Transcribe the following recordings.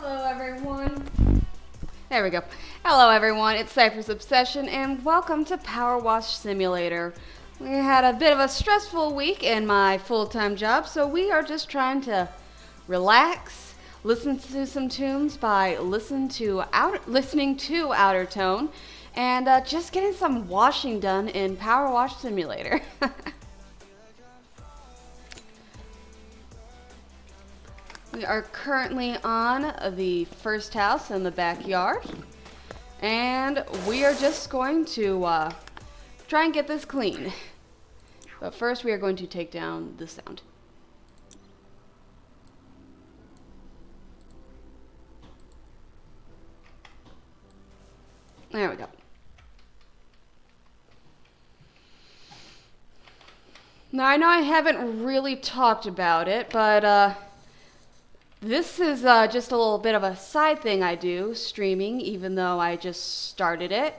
Hello everyone. There we go. Hello everyone, it's Ciphers-Obsession and welcome to PowerWash Simulator. We had a bit of a stressful week in my full-time job, so we are just trying to relax, listen to some tunes by listening to Outer Tone, and just getting some washing done in PowerWash Simulator. We are currently on the first house in the backyard, and we are just going to try and get this clean. But first we are going to take down the sound. There we go. Now I know I haven't really talked about it, but this is just a little bit of a side thing I do, streaming, even though I just started it.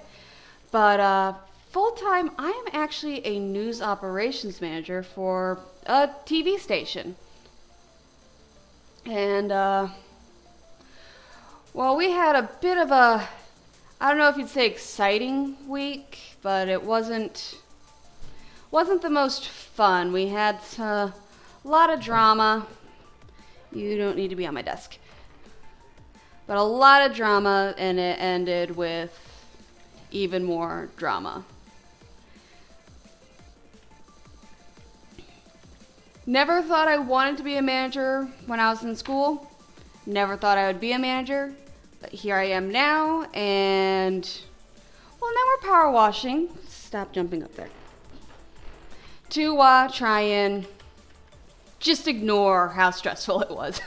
But full-time, I am actually a news operations manager for a TV station. And, well, we had a bit of a, I don't know if you'd say exciting week, but it wasn't the most fun. We had a lot of drama. You don't need to be on my desk. But a lot of drama, and it ended with even more drama. Never thought I wanted to be a manager when I was in school. Never thought I would be a manager. But here I am now, and well, now we're power washing. Stop jumping up there. To try and just ignore how stressful it was.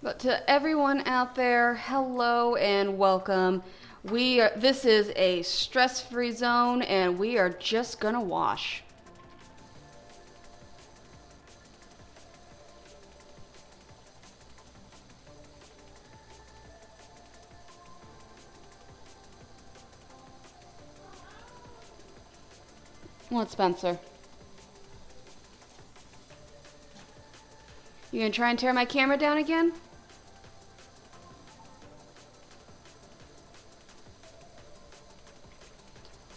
But to everyone out there, hello and welcome. This is a stress-free zone, and we are just gonna wash. What, Spencer? You gonna try and tear my camera down again?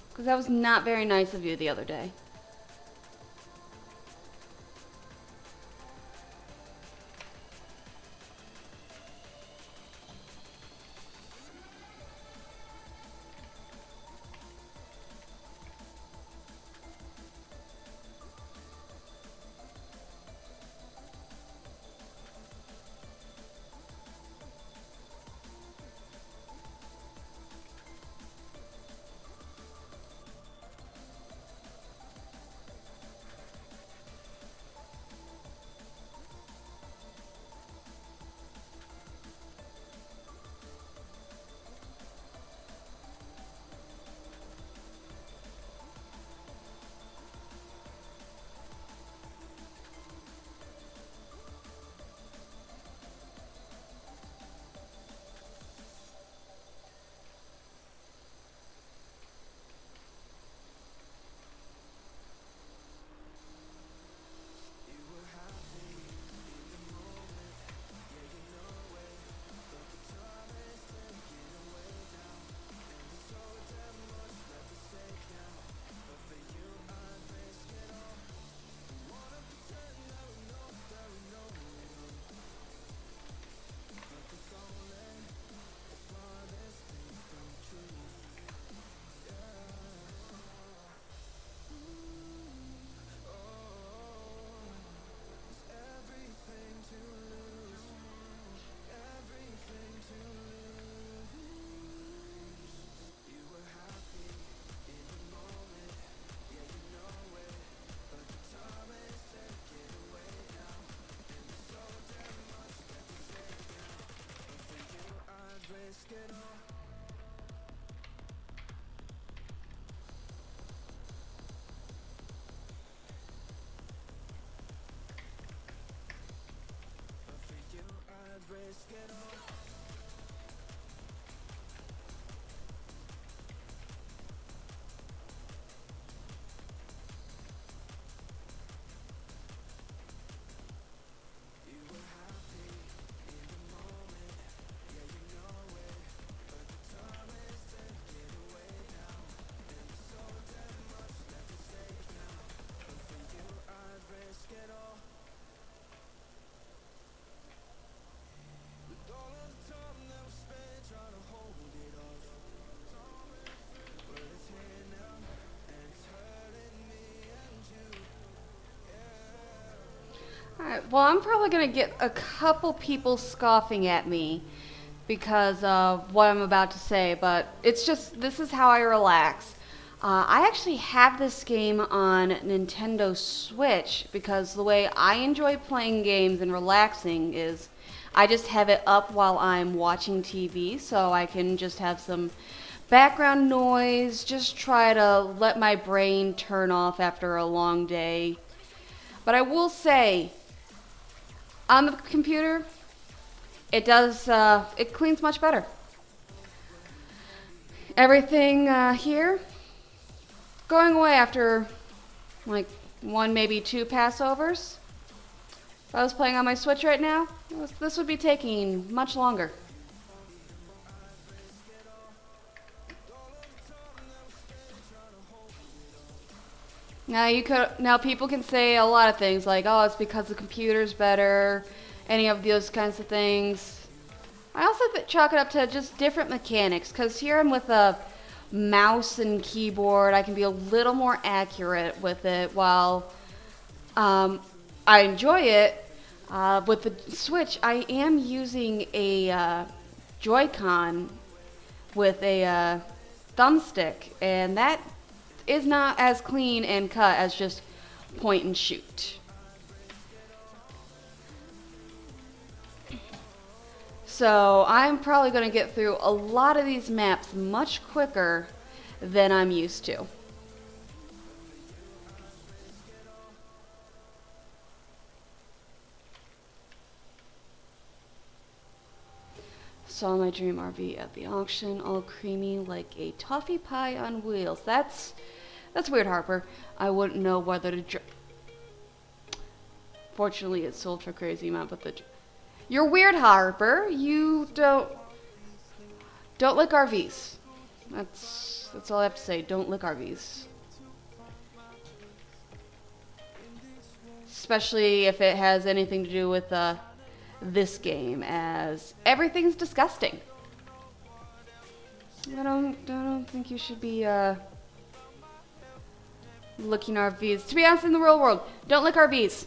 Because that was not very nice of you the other day. Alright, well, I'm probably going to get a couple people scoffing at me because of what I'm about to say, but it's just, this is how I relax. I actually have this game on Nintendo Switch because the way I enjoy playing games and relaxing is I just have it up while I'm watching TV so I can just have some background noise, just try to let my brain turn off after a long day. But I will say, on the computer, it cleans much better. Everything here, going away after like one, maybe two passovers. If I was playing on my Switch right now, this would be taking much longer. Now people can say a lot of things like, oh, it's because the computer's better, any of those kinds of things. I also chalk it up to just different mechanics, because here I'm with a mouse and keyboard. I can be a little more accurate with it while I enjoy it. With the Switch, I am using a Joy-Con with a thumbstick, and that is not as clean and cut as just point and shoot. So I'm probably going to get through a lot of these maps much quicker than I'm used to. Saw my dream RV at the auction, all creamy like a toffee pie on wheels. That's weird, Harper. I wouldn't know whether to. Fortunately, it sold for a crazy amount, but you're weird, Harper. You don't lick RVs. That's all I have to say. Don't lick RVs. Especially if it has anything to do with this game, as everything's disgusting. I don't think you should be licking RVs. To be honest, in the real world, don't lick RVs.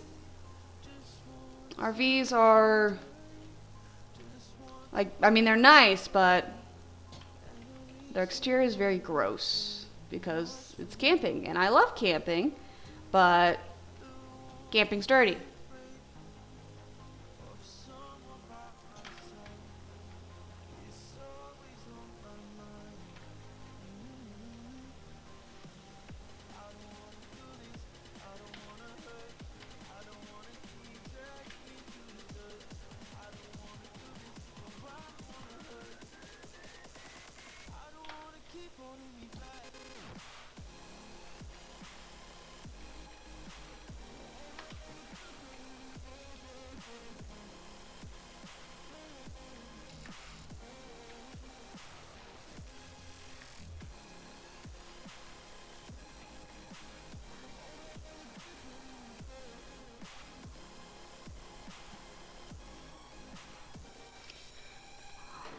RVs are they're nice, but their exterior is very gross because it's camping, and I love camping, but camping's dirty.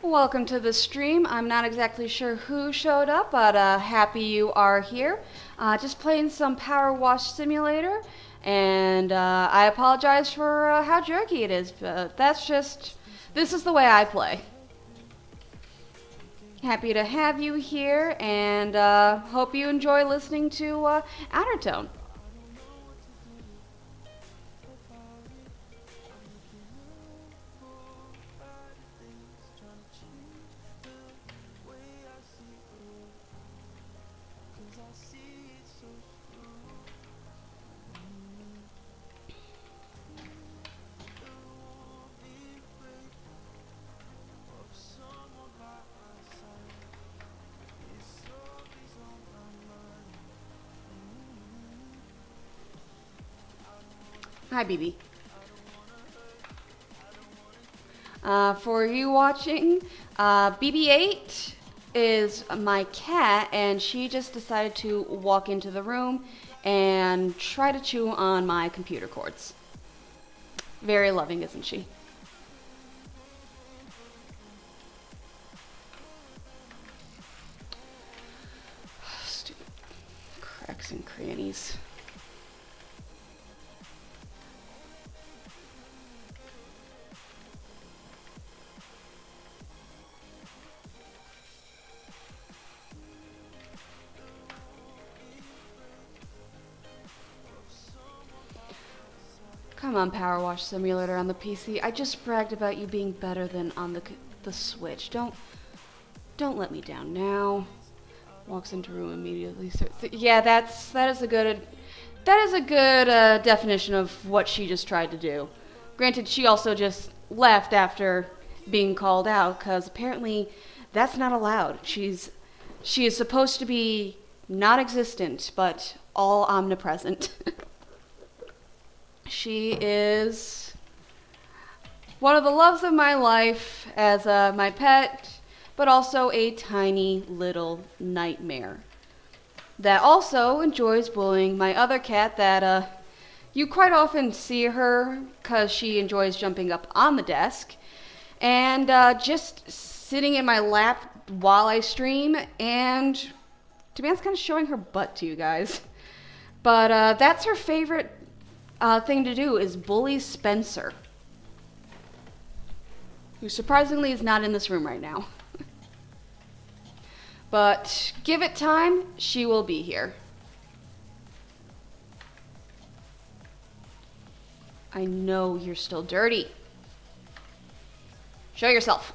Welcome to the stream. I'm not exactly sure who showed up, but happy you are here. Just playing some PowerWash Simulator, and I apologize for how jerky it is, but this is the way I play. Happy to have you here, and hope you enjoy listening to Outer Tone. Hi, BB. For you watching, BB-8 is my cat, and she just decided to walk into the room and try to chew on my computer cords. Very loving, isn't she? Stupid cracks and crannies. Come on, PowerWash Simulator on the PC. I just bragged about you being better than on the Switch. Don't let me down now. Walks into room immediately. Yeah, that is a good definition of what she just tried to do. Granted, she also just left after being called out because apparently that's not allowed. She is supposed to be non-existent, but all omnipresent. She is one of the loves of my life as my pet, but also a tiny little nightmare that also enjoys bullying my other cat that you quite often see her because she enjoys jumping up on the desk and just sitting in my lap while I stream, and to be honest, kind of showing her butt to you guys. But that's her favorite thing to do, is bully Spencer, who surprisingly is not in this room right now. But give it time, she will be here. I know you're still dirty. Show yourself.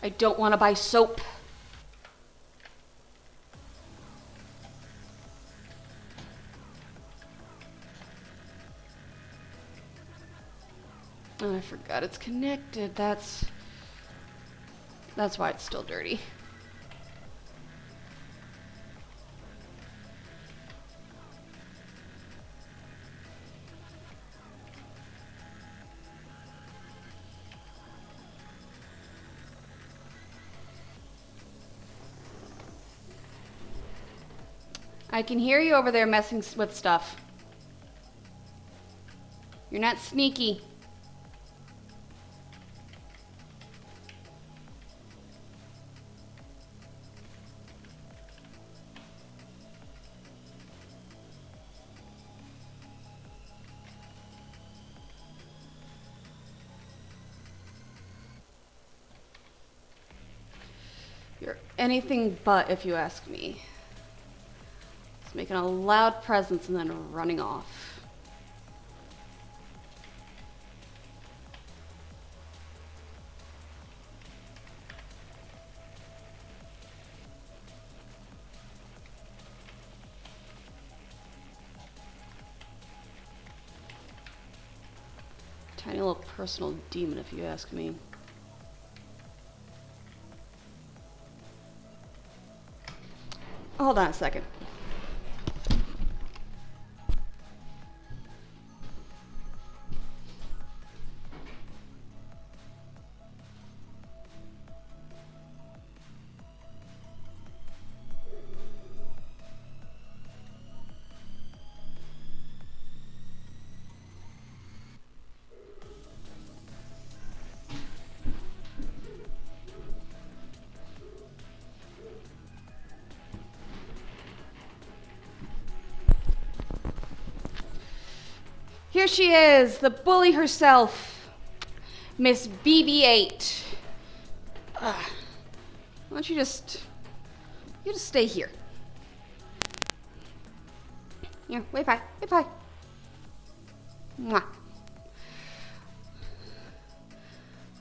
I don't want to buy soap. Oh, I forgot it's connected. That's why it's still dirty. I can hear you over there messing with stuff. You're not sneaky. You're anything but, if you ask me. It's making a loud presence and then running off. Tiny little personal demon, if you ask me. Hold on a second. Here she is, the bully herself, Miss BB-8. Why don't you just stay here. Here, wave hi, wave hi. Mwah.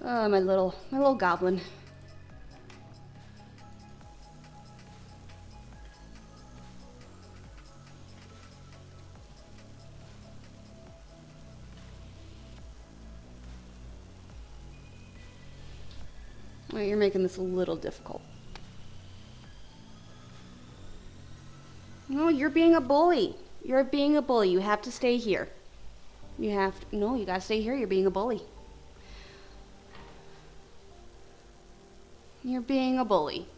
Oh, my little goblin. Well, you're making this a little difficult. No, you're being a bully. You're being a bully. You have to stay here. No, you gotta stay here. You're being a bully. You're being a bully.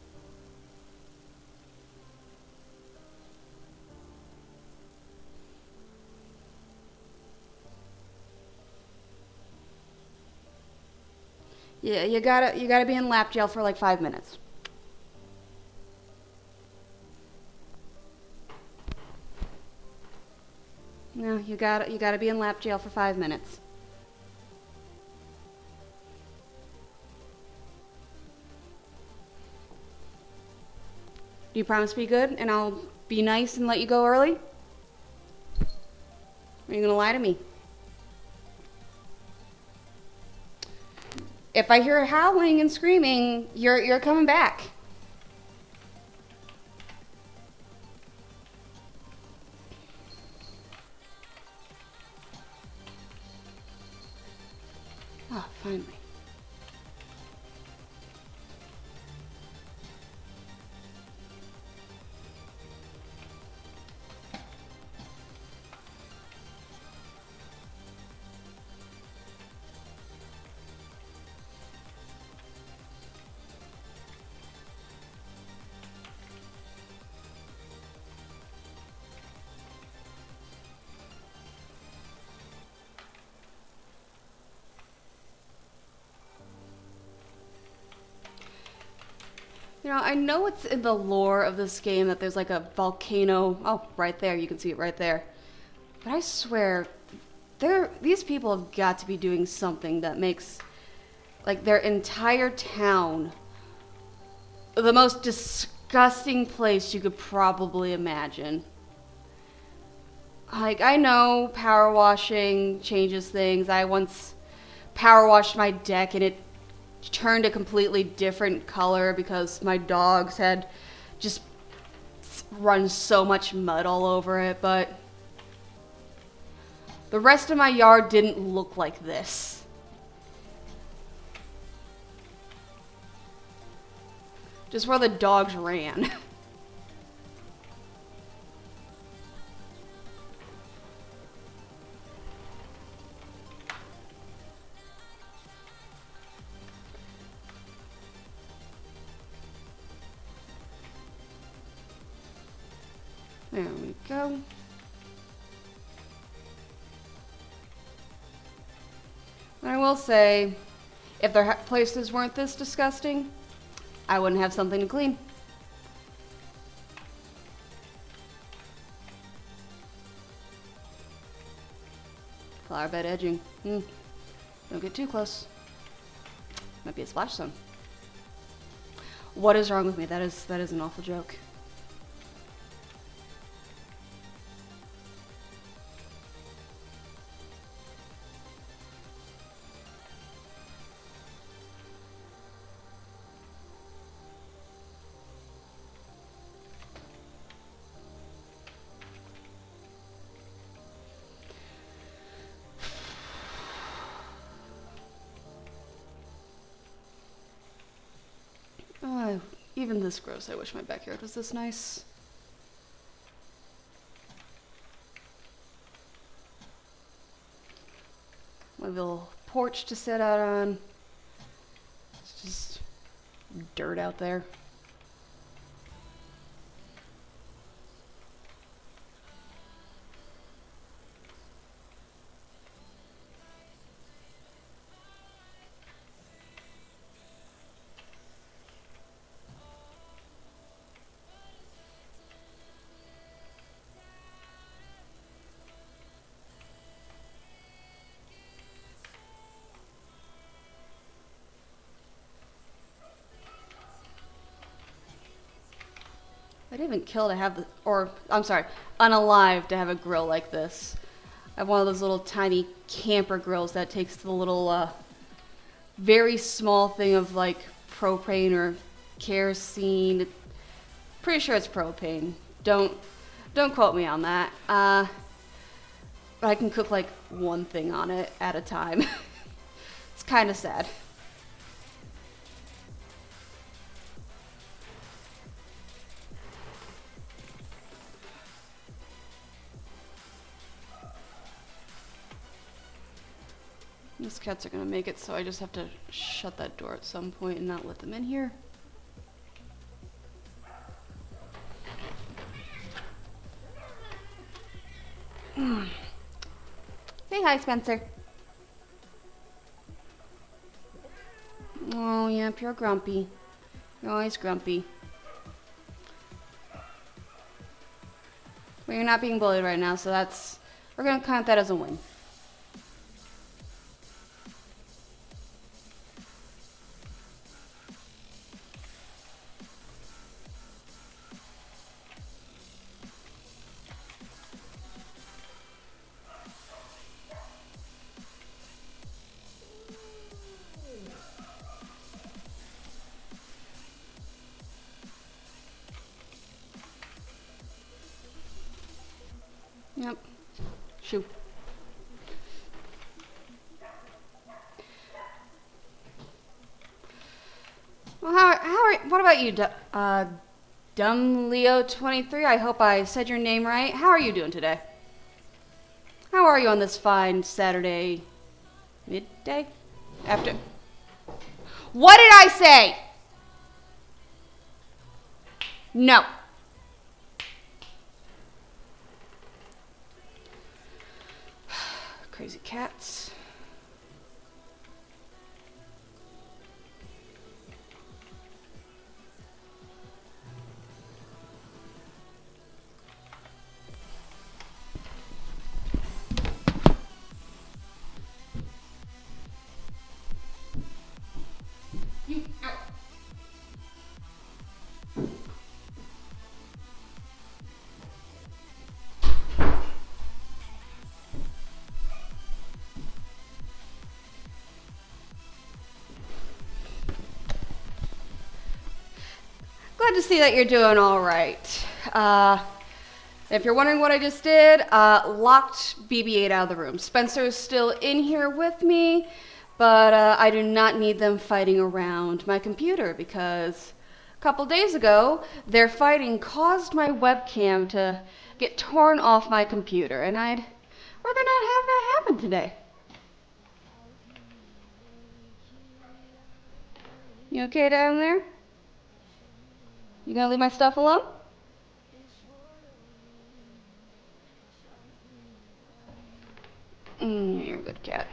Yeah, you gotta be in lap jail for like 5 minutes. No, you gotta be in lap jail for 5 minutes. Do you promise to be good and I'll be nice and let you go early? Or are you gonna lie to me? If I hear howling and screaming, you're coming back. Oh, finally. You know, I know it's in the lore of this game that there's like a volcano. Oh, right there. You can see it right there. But I swear, these people have got to be doing something that makes like their entire town the most disgusting place you could probably imagine. Like, I know power washing changes things. I once power washed my deck and it turned a completely different color because my dogs had just run so much mud all over it, but the rest of my yard didn't look like this. Just where the dogs ran. There we go. And I will say, if their places weren't this disgusting, I wouldn't have something to clean. Flower bed edging. Don't get too close. Might be a splash zone. What is wrong with me? That is an awful joke. Even this gross. I wish my backyard was this nice. My little porch to sit out on. It's just dirt out there. I'd even kill to have unalive to have a grill like this. I have one of those little tiny camper grills that takes the little, very small thing of like propane or kerosene. Pretty sure it's propane. Don't quote me on that. But I can cook like one thing on it at a time. It's kind of sad. These cats are gonna make it, so I just have to shut that door at some point and not let them in here. Say hi, Spencer. Oh, yep, you're grumpy. You're always grumpy. But you're not being bullied right now, so we're gonna count that as a win. Yep. Shoo. Well, what about you, Dumb Leo 23? I hope I said your name right. How are you doing today? How are you on this fine Saturday midday? After. What did I say? No. Crazy cats. Glad to see that you're doing all right. If you're wondering what I just did, locked BB-8 out of the room. Spencer's still in here with me, but I do not need them fighting around my computer because a couple days ago, their fighting caused my webcam to get torn off my computer, and I'd rather not have that happen today. You okay down there? You gonna leave my stuff alone? You're a good cat.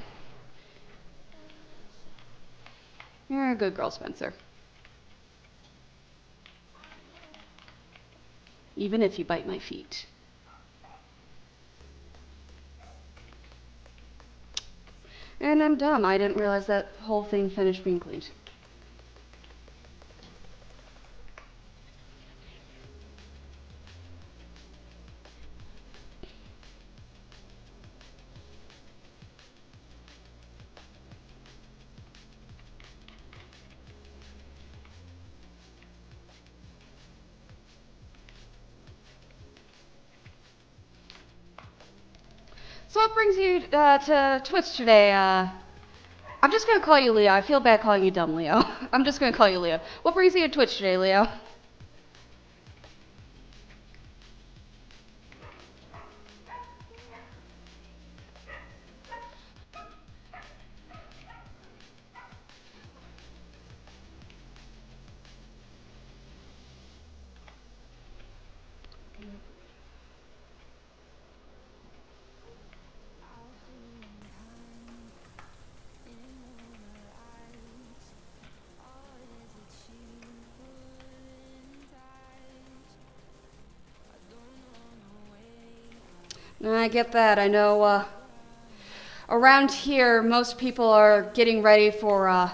You're a good girl, Spencer. Even if you bite my feet. And I'm dumb. I didn't realize that whole thing finished being cleaned. So what brings you to Twitch today? I'm just gonna call you Leo. I feel bad calling you dumb Leo. I'm just gonna call you Leo. What brings you to Twitch today, Leo? I get that. I know around here most people are getting ready for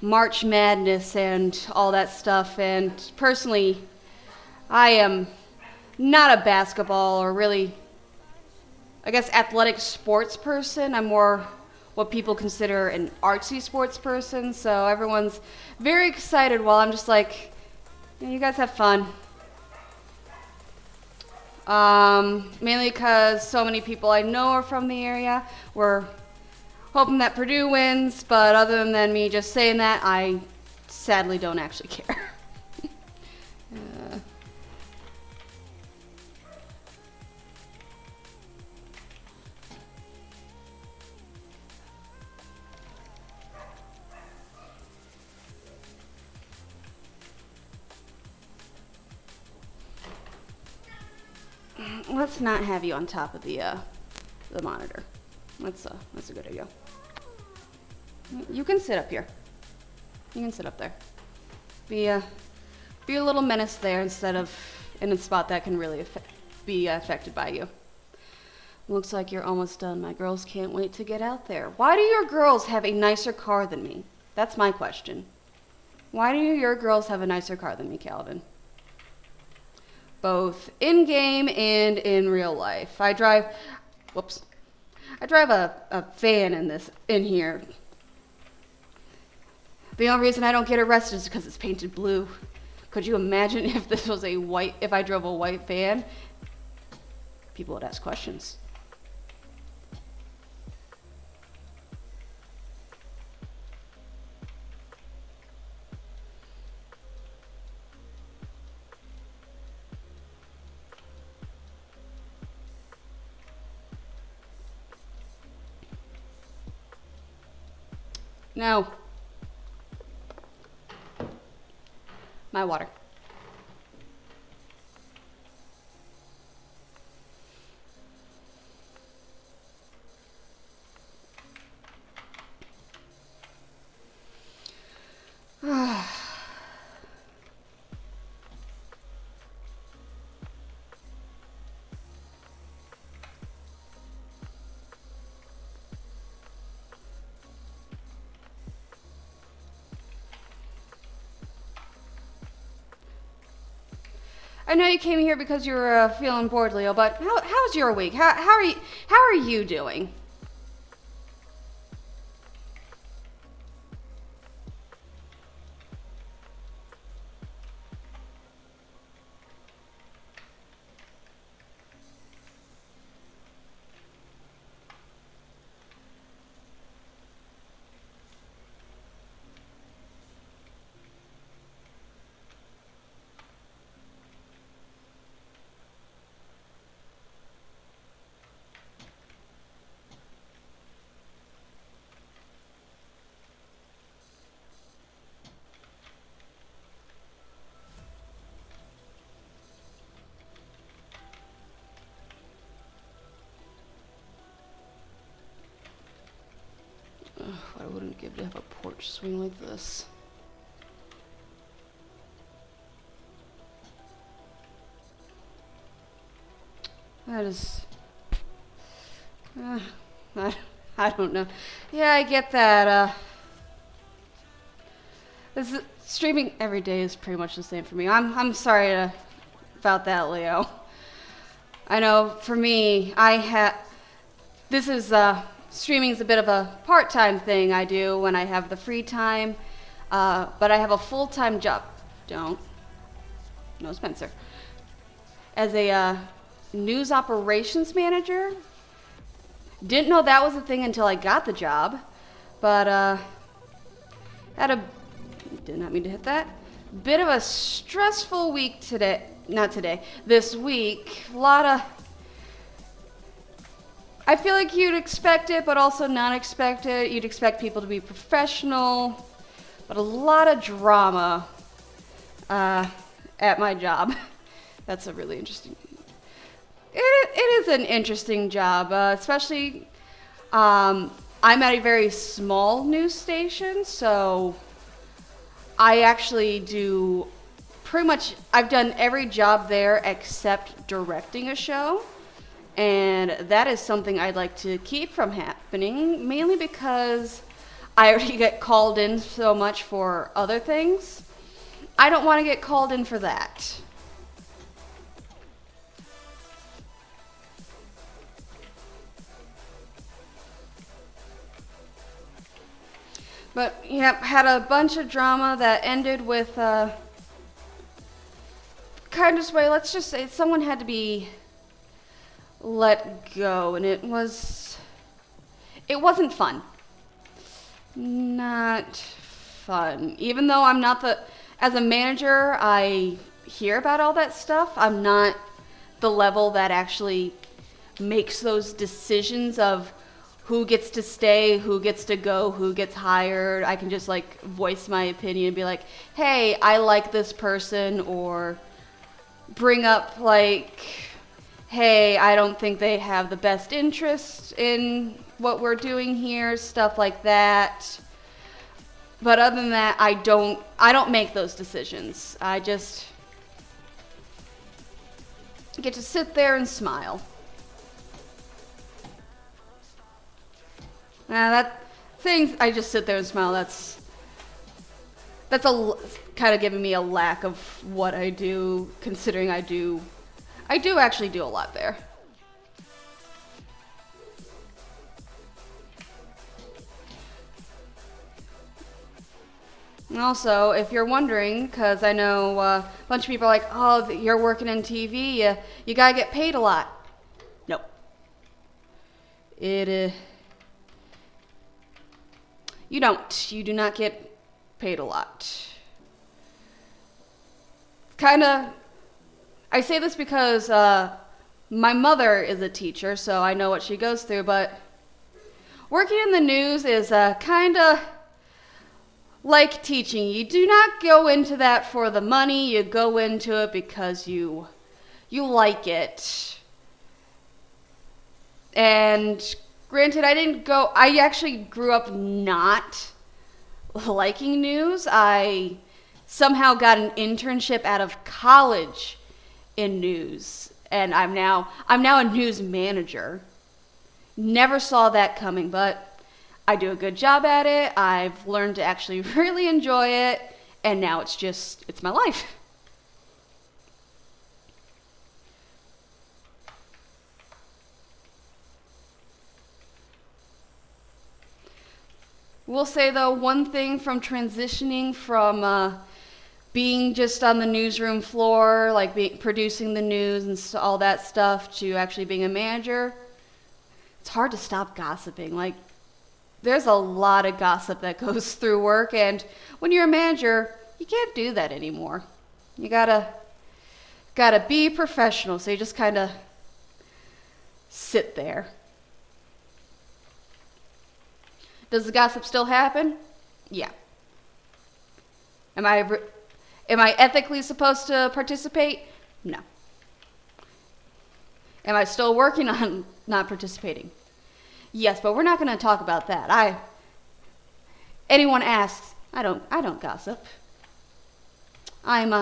March Madness and all that stuff, and personally I am not a basketball or really, I guess, athletic sports person. I'm more what people consider an artsy sports person, so everyone's very excited while I'm just like, yeah, you guys have fun. Mainly because so many people I know are from the area. We're hoping that Purdue wins, but other than me just saying that, I sadly don't actually care. let's not have you on top of the monitor. That's a good idea. You can sit up here. You can sit up there. Be a little menace there instead of in a spot that can really be affected by you. Looks like you're almost done. My girls can't wait to get out there. Why do your girls have a nicer car than me? That's my question. Why do your girls have a nicer car than me, Calvin? Both in-game and in real life. I drive a van in here. The only reason I don't get arrested is because it's painted blue. Could you imagine if this was if I drove a white van? People would ask questions. No. My water. I know you came here because you were feeling bored, Leo, but how's your week? How are you doing? What I wouldn't give to have a porch swing like this. That is... I don't know. Yeah, I get that. Streaming every day is pretty much the same for me. I'm sorry about that, Leo. I know for me, streaming's a bit of a part-time thing I do when I have the free time, but I have a full-time job. No, Spencer. As a news operations manager. Didn't know that was a thing until I got the job, but did not mean to hit that. Bit of a stressful week this week. I feel like you'd expect it, but also not expect it. You'd expect people to be professional, but a lot of drama at my job. That's a really interesting. It is an interesting job, especially I'm at a very small news station, so I actually do pretty much. I've done every job there except directing a show. And that is something I'd like to keep from happening, mainly because I already get called in so much for other things. I don't want to get called in for that. But, yep, had a bunch of drama that ended with, kind of way, let's just say someone had to be let go, and it wasn't fun. Not fun. Even though I'm not as a manager, I hear about all that stuff. I'm not the level that actually makes those decisions of who gets to stay, who gets to go, who gets hired. I can just voice my opinion and be like, hey, I like this person, or bring up hey, I don't think they have the best interest in what we're doing here, stuff like that. But other than that, I don't make those decisions. I just get to sit there and smile. Now that thing, I just sit there and smile. That's a kind of giving me a lack of what I do, considering I do actually do a lot there. And also, if you're wondering, because I know a bunch of people are like, oh, you're working in TV, you gotta get paid a lot. Nope. You don't. You do not get paid a lot. I say this because my mother is a teacher, so I know what she goes through, but working in the news is kind of like teaching. You do not go into that for the money. You go into it because you like it. And granted, I actually grew up not liking news. I somehow got an internship out of college in news, and I'm now a news manager. Never saw that coming, but I do a good job at it. I've learned to actually really enjoy it, and now it's my life. We'll say though, one thing from transitioning from being just on the newsroom floor, like producing the news and all that stuff, to actually being a manager, it's hard to stop gossiping. Like, there's a lot of gossip that goes through work, and when you're a manager, you can't do that anymore. You gotta be professional, so you just kind of sit there. Does the gossip still happen? Yeah. Am I ethically supposed to participate? No. Am I still working on not participating? Yes, but we're not going to talk about that. Anyone asks, I don't gossip. I am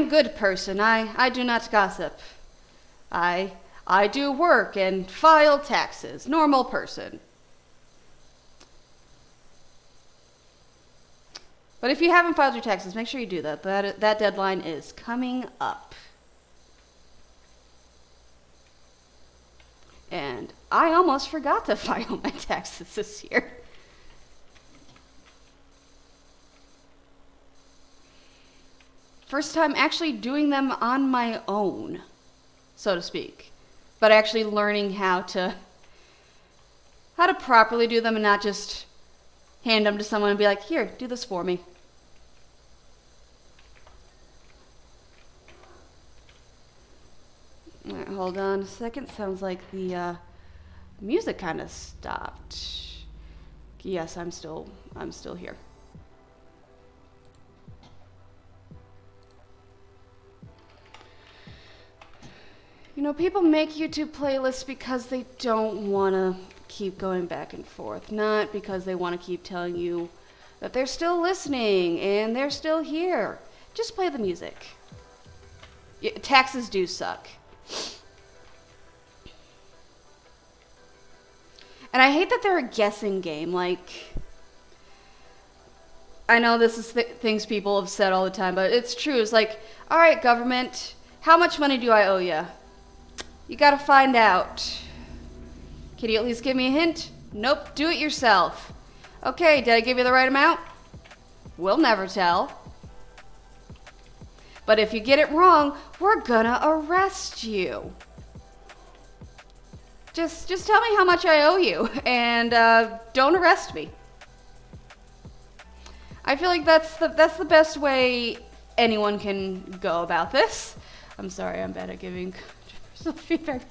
a good person. I do not gossip. I do work and file taxes. Normal person. But if you haven't filed your taxes, make sure you do that. That deadline is coming up. And I almost forgot to file my taxes this year. First time actually doing them on my own, so to speak. But actually learning how to properly do them and not just hand them to someone and be like, here, do this for me. All right, hold on a second. Sounds like the music kind of stopped. Yes, I'm still here. You know, people make YouTube playlists because they don't want to keep going back and forth, not because they want to keep telling you that they're still listening and they're still here. Just play the music. Taxes do suck. And I hate that they're a guessing game. Like, I know this is things people have said all the time, but it's true. It's like, all right, government, how much money do I owe you? You gotta find out. Can you at least give me a hint? Nope, do it yourself. Okay, did I give you the right amount? We'll never tell. But if you get it wrong, we're gonna arrest you. Just tell me how much I owe you, and don't arrest me. I feel like that's the best way anyone can go about this. I'm sorry, I'm bad at giving feedback.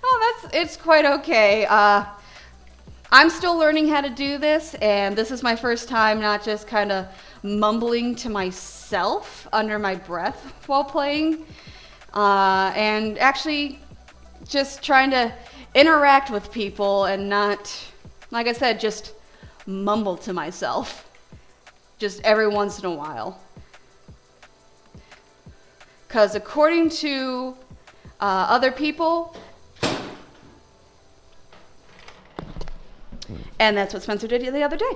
Oh, it's quite okay. I'm still learning how to do this, and this is my first time not just kind of mumbling to myself under my breath while playing. and actually just trying to interact with people and not, like I said, just mumble to myself just every once in a while. Because according to other people, and that's what Spencer did the other day.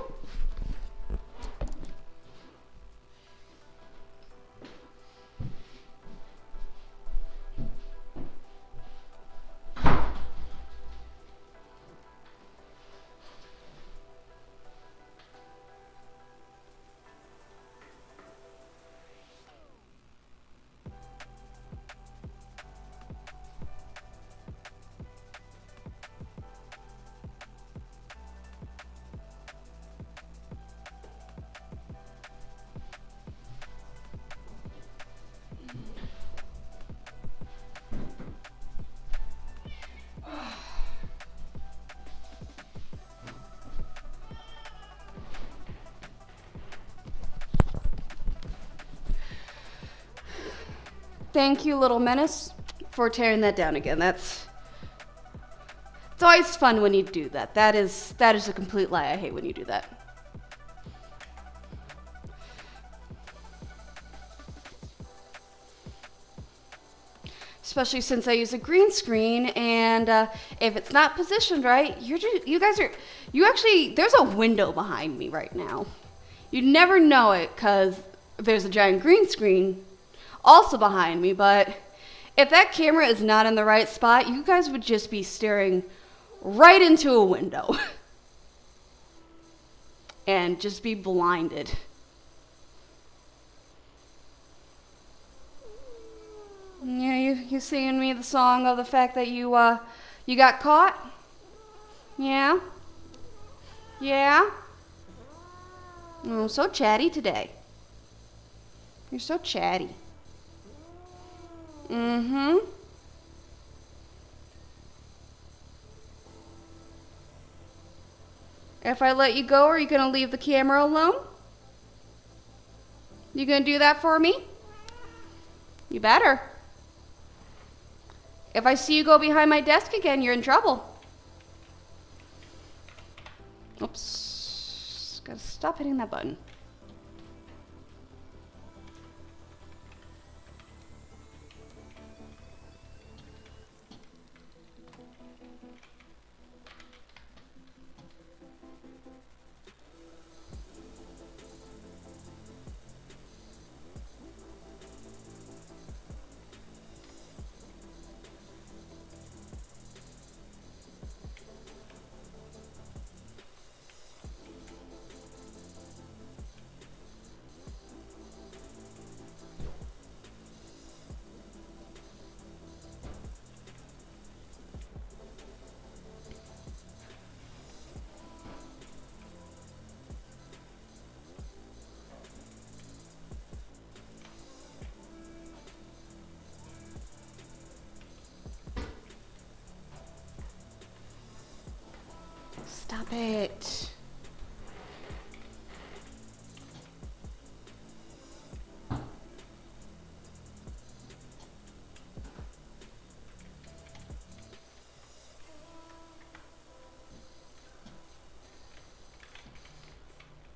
Thank you, Little Menace, for tearing that down again. It's always fun when you do that. That is a complete lie. I hate when you do that. Especially since I use a green screen, and if it's not positioned right, there's a window behind me right now. You'd never know it because there's a giant green screen also behind me, but if that camera is not in the right spot, you guys would just be staring right into a window and just be blinded. Yeah, you singing me the song of the fact that you got caught? Yeah? Yeah? Oh, so chatty today. You're so chatty. Mm-hmm. If I let you go, are you gonna leave the camera alone? You gonna do that for me? You better. If I see you go behind my desk again, you're in trouble. Oops. Gotta stop hitting that button. Stop it.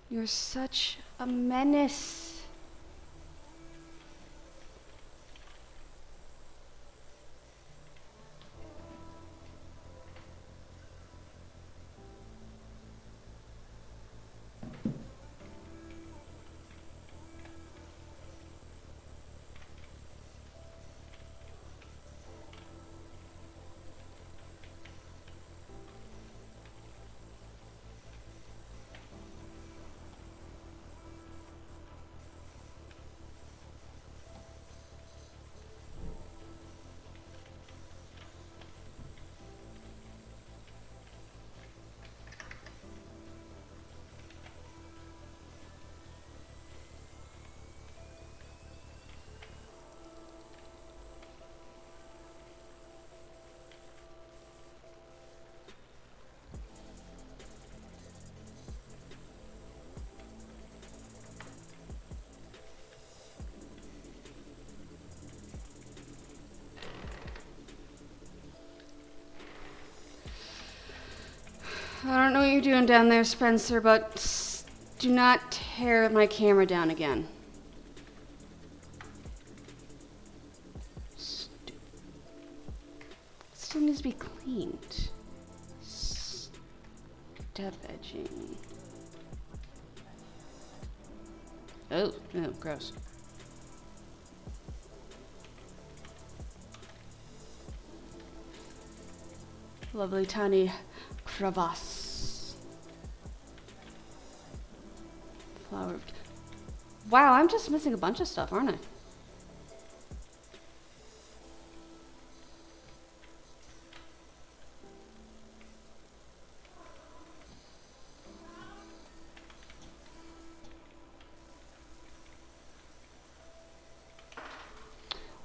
You're such a menace. I don't know what you're doing down there, Spencer, but do not tear my camera down again. Still needs to be cleaned. Step edging. Oh, no, gross. Lovely tiny crevasse. Flower. Wow, I'm just missing a bunch of stuff, aren't I?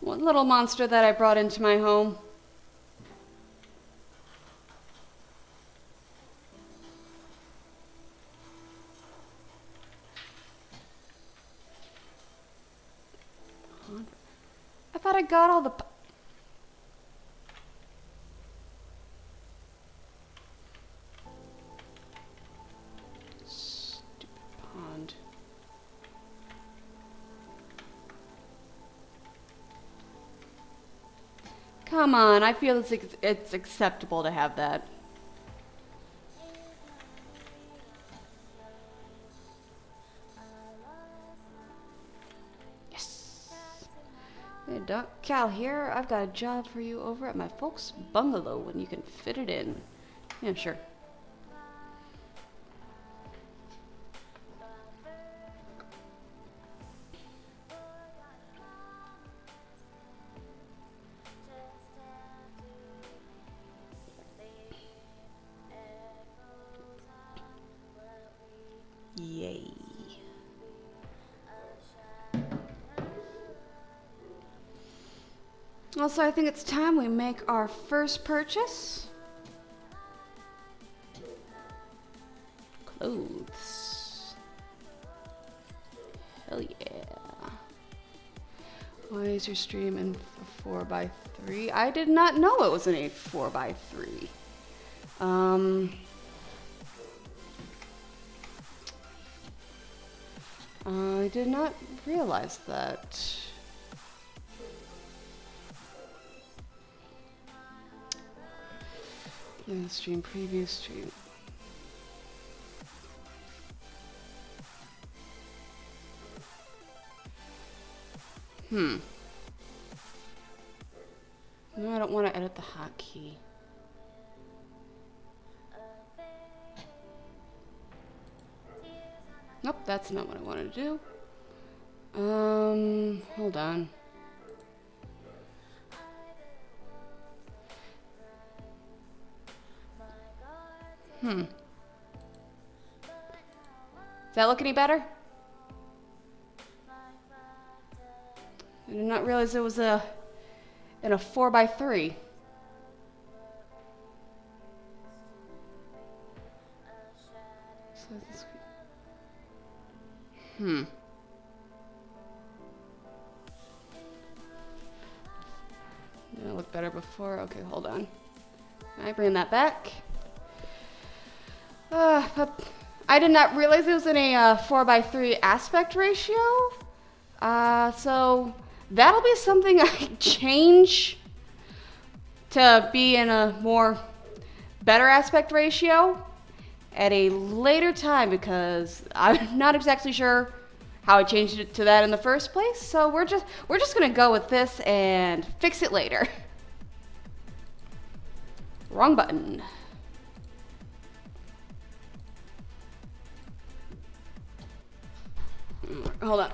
One little monster that I brought into my home. I thought I got all the... Stupid pond. Come on, I feel it's acceptable to have that. Yes. Hey, Doc Cal here. I've got a job for you over at my folks' bungalow when you can fit it in. Yeah, sure. Yay. Also, I think it's time we make our first purchase. Clothes. Hell yeah. Why is your stream in 4x3? I did not know it was in a 4x3. I did not realize that. In the stream, preview stream. No, I don't want to edit the hotkey. Nope, that's not what I wanted to do. Hold on. Does that look any better? I did not realize it was in a 4x3. Did it look better before? Okay, hold on. I bring that back. But I did not realize it was in a 4x3 aspect ratio. So that'll be something I change to be in a more better aspect ratio at a later time, because I'm not exactly sure how I changed it to that in the first place. So we're just gonna go with this and fix it later. Wrong button. Hold on.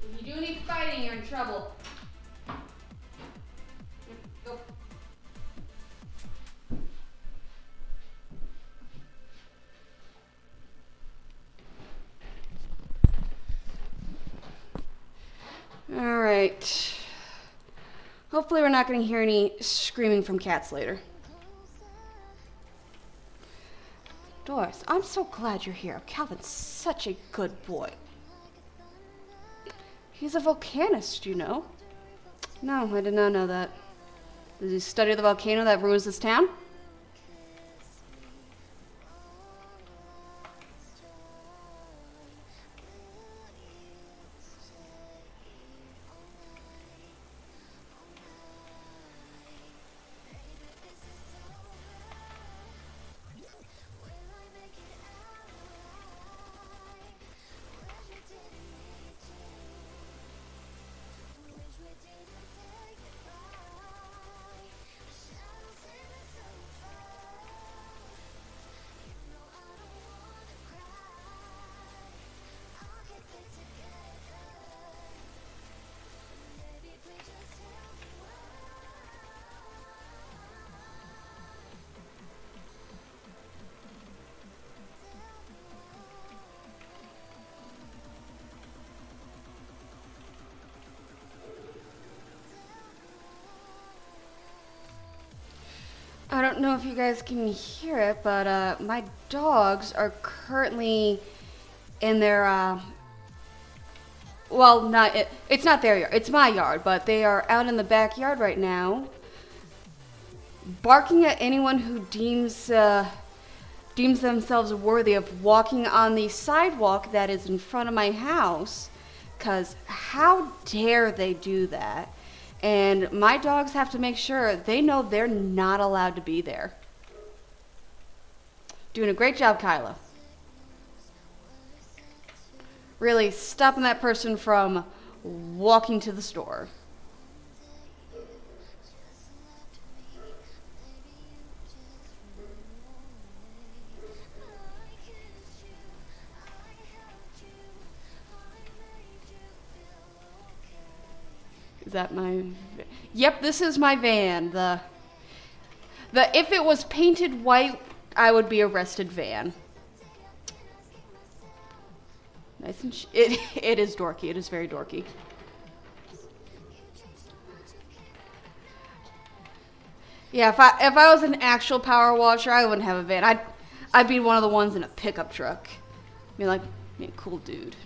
If you do any fighting, you're in trouble. Go. All right. Hopefully we're not going to hear any screaming from cats later. Doris, I'm so glad you're here. Calvin's such a good boy. He's a volcanist, you know. No, I did not know that. Did you study the volcano that ruins this town? I don't know if you guys can hear it, but my dogs are currently in their well, it's not their yard. It's my yard, but they are out in the backyard right now, barking at anyone who deems themselves worthy of walking on the sidewalk that is in front of my house. 'Cause how dare they do that? And my dogs have to make sure they know they're not allowed to be there. Doing a great job, Kyla. Really stopping that person from walking to the store. Is that my... Yep, this is my van. The if it was painted white, I would be arrested van. Nice and it is dorky. It is very dorky. Yeah, if I was an actual power washer, I wouldn't have a van. I'd be one of the ones in a pickup truck. Be like, be a cool dude.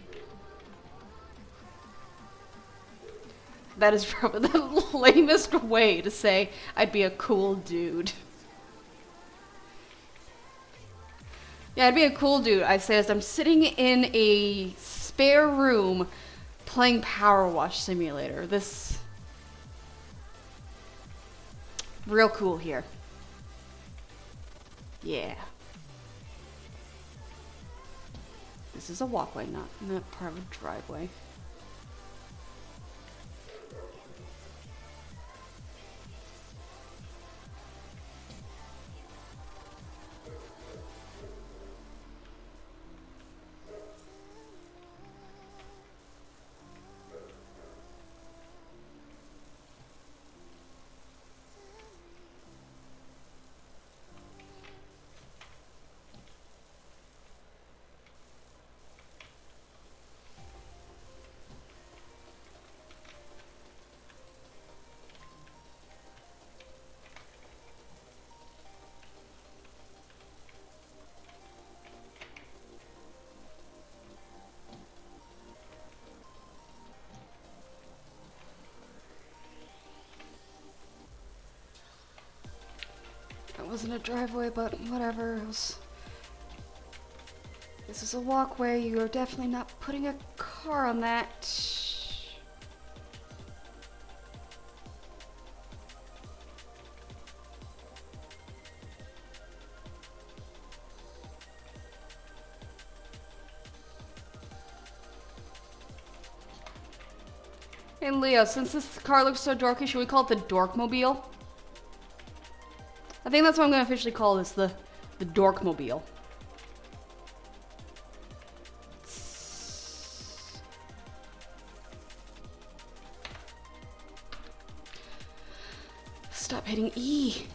That is probably the lamest way to say I'd be a cool dude. Yeah, I'd be a cool dude. I say as I'm sitting in a spare room playing PowerWash Simulator. This real cool here. Yeah. This is a walkway, not part of a driveway. It wasn't a driveway, but whatever. This is a walkway. You are definitely not putting a car on that. Hey Leo, since this car looks so dorky, should we call it the Dorkmobile? I think that's what I'm going to officially call this, the Dorkmobile. Stop hitting E.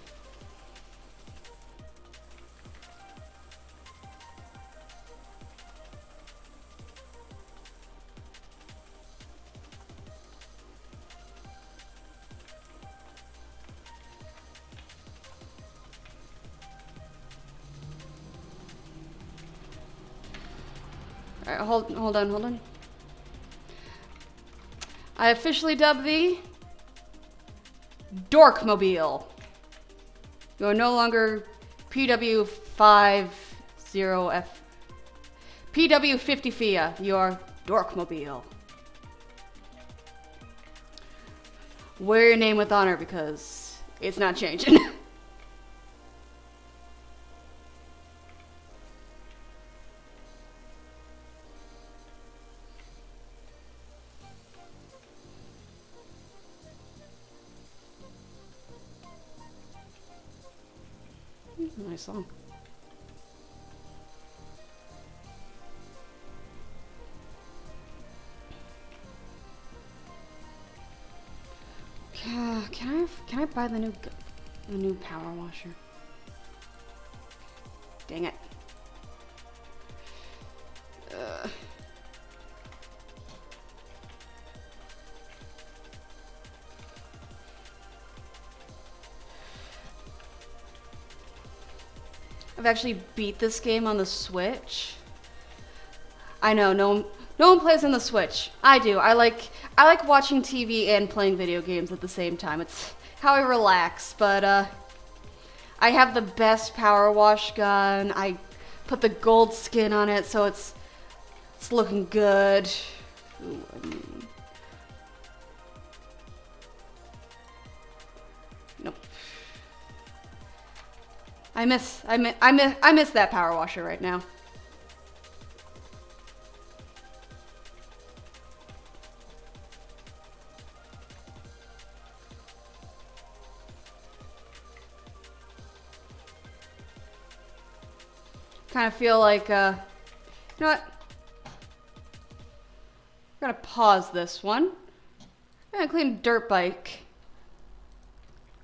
Alright, hold on. I officially dub thee Dorkmobile. You are no longer PW50F. PW50 FIA. You are Dorkmobile. Wear your name with honor because it's not changing. Nice song. Can I buy the new power washer? Dang it. I've actually beat this game on the Switch. I know, no one plays on the Switch. I do. I like watching TV and playing video games at the same time. It's how I relax. But I have the best power wash gun. I put the gold skin on it, so it's looking good. Ooh, nope. I miss that power washer right now. Kind of feel like, you know what? I'm gonna pause this one. I'm gonna clean dirt bike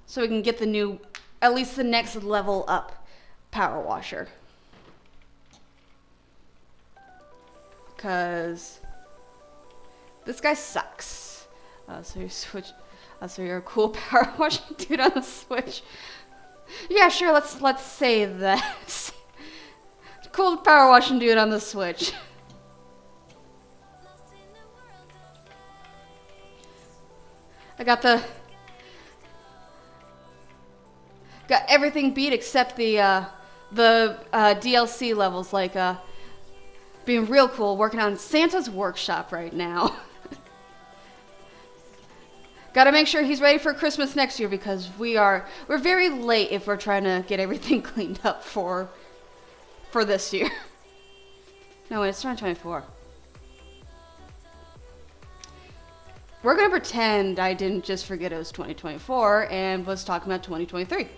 so we can get the new, at least the next level up power washer. Cause this guy sucks. So you switch. So you're a cool power washing dude on the Switch. Yeah, sure. Let's say that. Cool power washing dude on the Switch. I got everything beat except the DLC levels, like being real cool, working on Santa's workshop right now. Gotta make sure he's ready for Christmas next year because we're very late if we're trying to get everything cleaned up for this year. No, wait, it's 2024. We're gonna pretend I didn't just forget it was 2024 and was talking about 2023.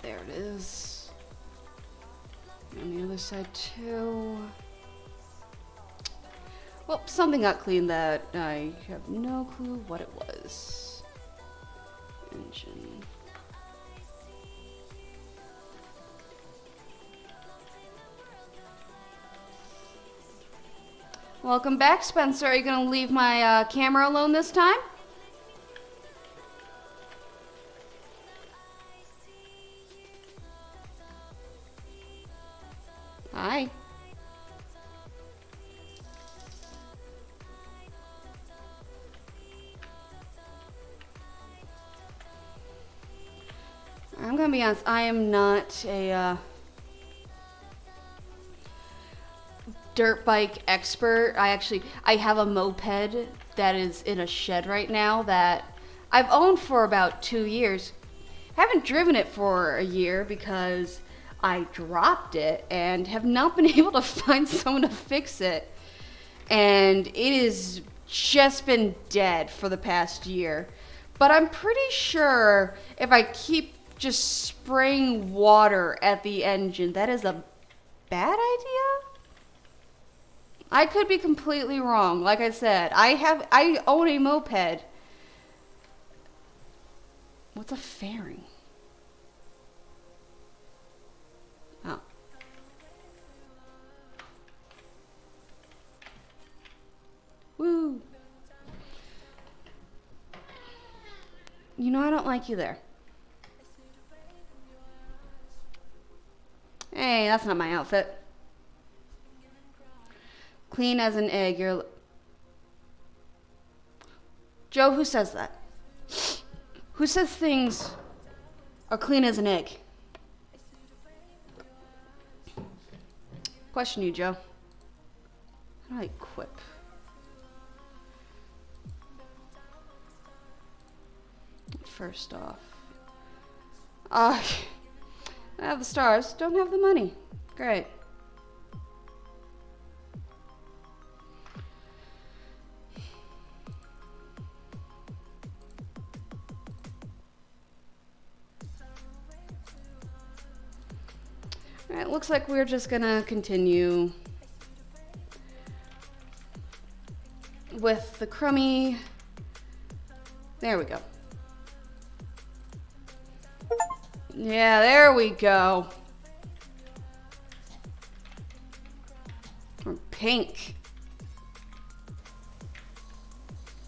There it is. On the other side too. Well, something got cleaned that I have no clue what it was. Engine. Welcome back, Spencer. Are you going to leave my camera alone this time? Hi. I'm gonna be honest, I am not a dirt bike expert. I have a moped that is in a shed right now that I've owned for about 2 years. Haven't driven it for a year because I dropped it and have not been able to find someone to fix it. And it has just been dead for the past year. But I'm pretty sure if I keep just spraying water at the engine, that is a bad idea? I could be completely wrong. Like I said, I own a moped. What's a fairing? Oh. Woo. You know I don't like you there. Hey, that's not my outfit. Clean as an egg. You're... Joe, who says that? Who says things are clean as an egg? Question you, Joe. How do I equip? First off. I have the stars, don't have the money. Great. Alright, looks like we're just gonna continue with the crummy. There we go. Yeah, there we go. Or pink.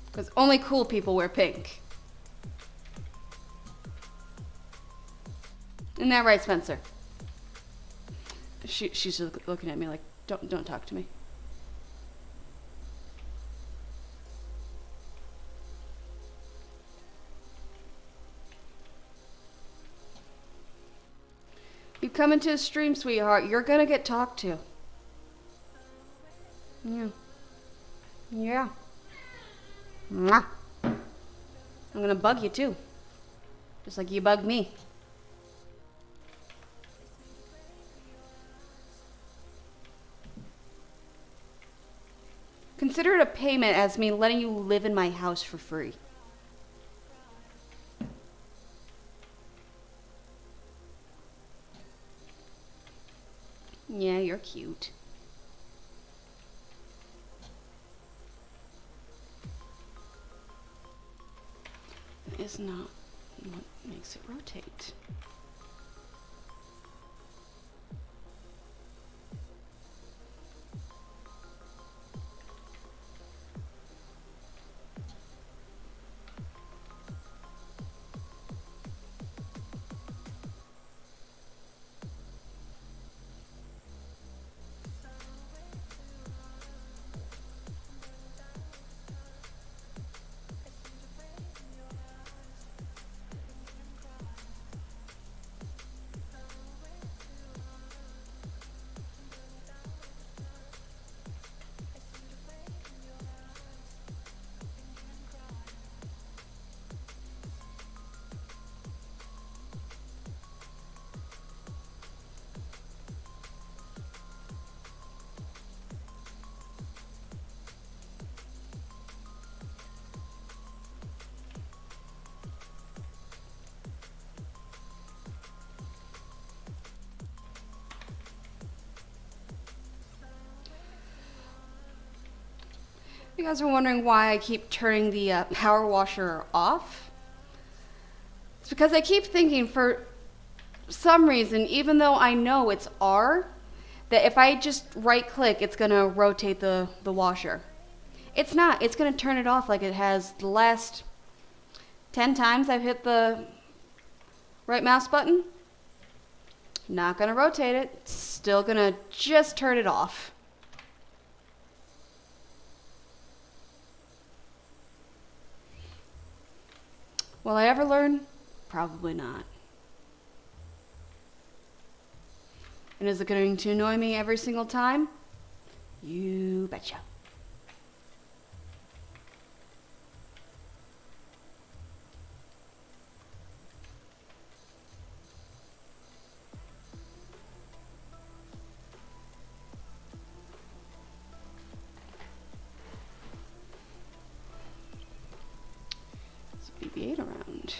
Because only cool people wear pink. Isn't that right, Spencer? She's just looking at me like, don't talk to me. You come into a stream, sweetheart, you're gonna get talked to. Yeah. Yeah. Mwah. I'm gonna bug you too. Just like you bugged me. Consider it a payment as me letting you live in my house for free. Yeah, you're cute. That is not what makes it rotate. You guys are wondering why I keep turning the power washer off? It's because I keep thinking for some reason, even though I know it's R, that if I just right click, it's gonna rotate the washer. It's not. It's gonna turn it off like it has the last 10 times I've hit the right mouse button. Not gonna rotate it. It's still gonna just turn it off. Will I ever learn? Probably not. And is it going to annoy me every single time? You betcha. BB-8 around.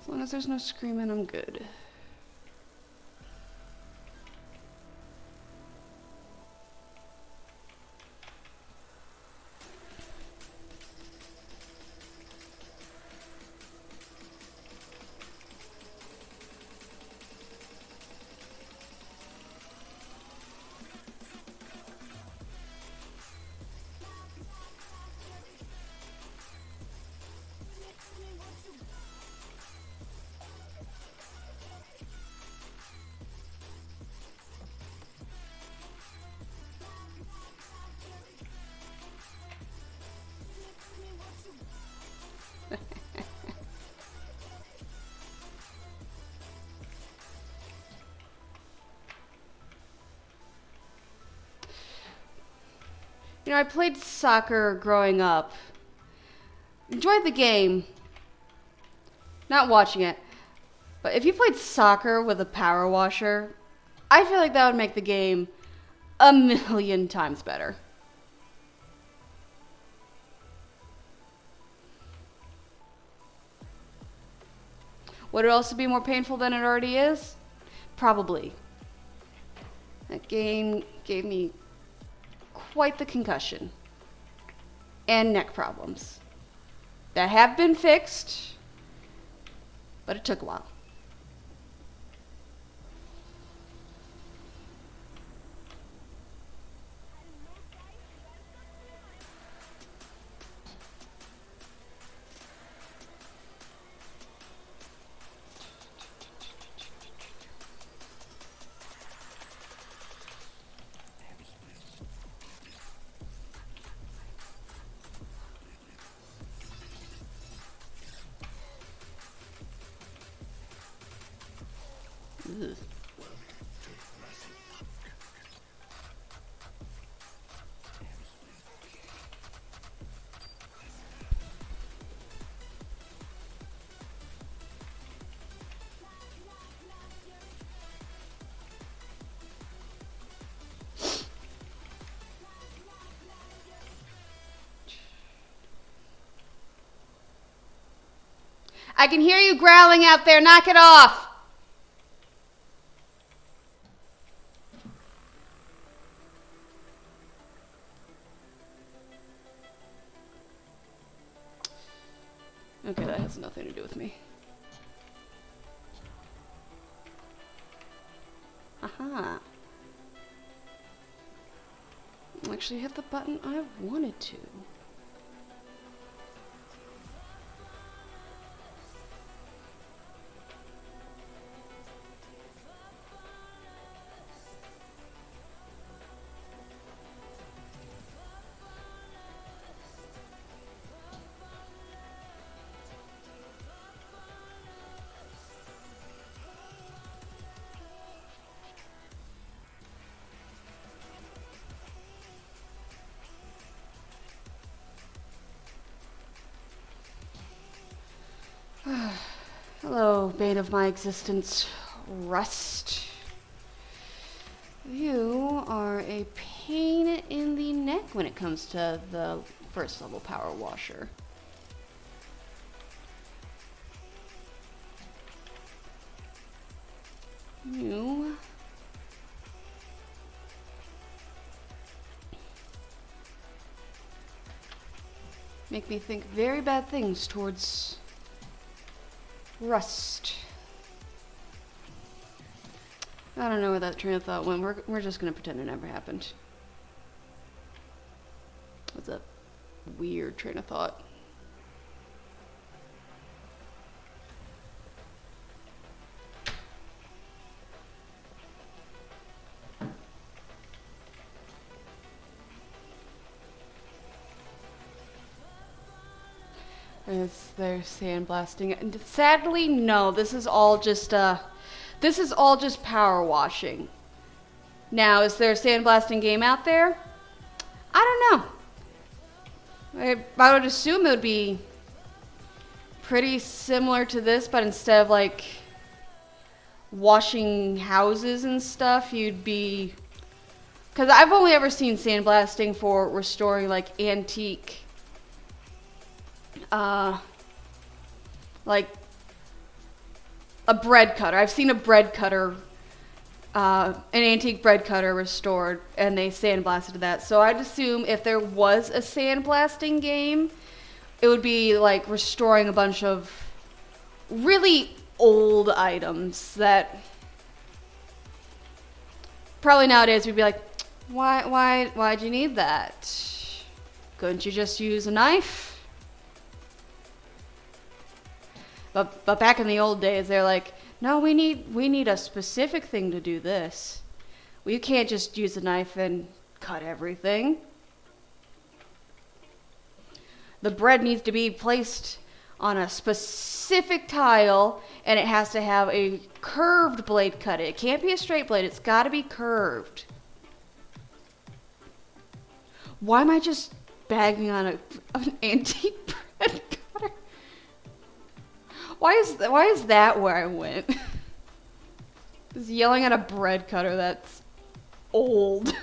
As long as there's no screaming, I'm good. You know, I played soccer growing up. Enjoyed the game. Not watching it. But if you played soccer with a power washer, I feel like that would make the game a million times better. Would it also be more painful than it already is? Probably. That game gave me quite the concussion and neck problems that have been fixed, but it took a while. Ugh. I can hear you growling out there. Knock it off. Okay, that has nothing to do with me. Aha. Actually hit the button I wanted to. Hello, bane of my existence, Rust. You are a pain in the neck when it comes to the first level power washer. You make me think very bad things towards Rust. I don't know where that train of thought went. We're just gonna pretend it never happened. That's a weird train of thought. Is there sandblasting? And sadly, no. This is all just power washing. Now, is there a sandblasting game out there? I don't know. I would assume it would be pretty similar to this, but instead of like washing houses and stuff, you'd be Because I've only ever seen sandblasting for restoring like antique, like a bread cutter. I've seen a bread cutter, an antique bread cutter restored, and they sandblasted that. So I'd assume if there was a sandblasting game, it would be like restoring a bunch of really old items that probably nowadays we'd be like, why'd you need that? Couldn't you just use a knife? But back in the old days, they're like, no, we need a specific thing to do this. We can't just use a knife and cut everything. The bread needs to be placed on a specific tile, and it has to have a curved blade cut. It can't be a straight blade. It's got to be curved. Why am I just bagging on an antique bread cutter? Why is that where I went? Just yelling at a bread cutter that's old.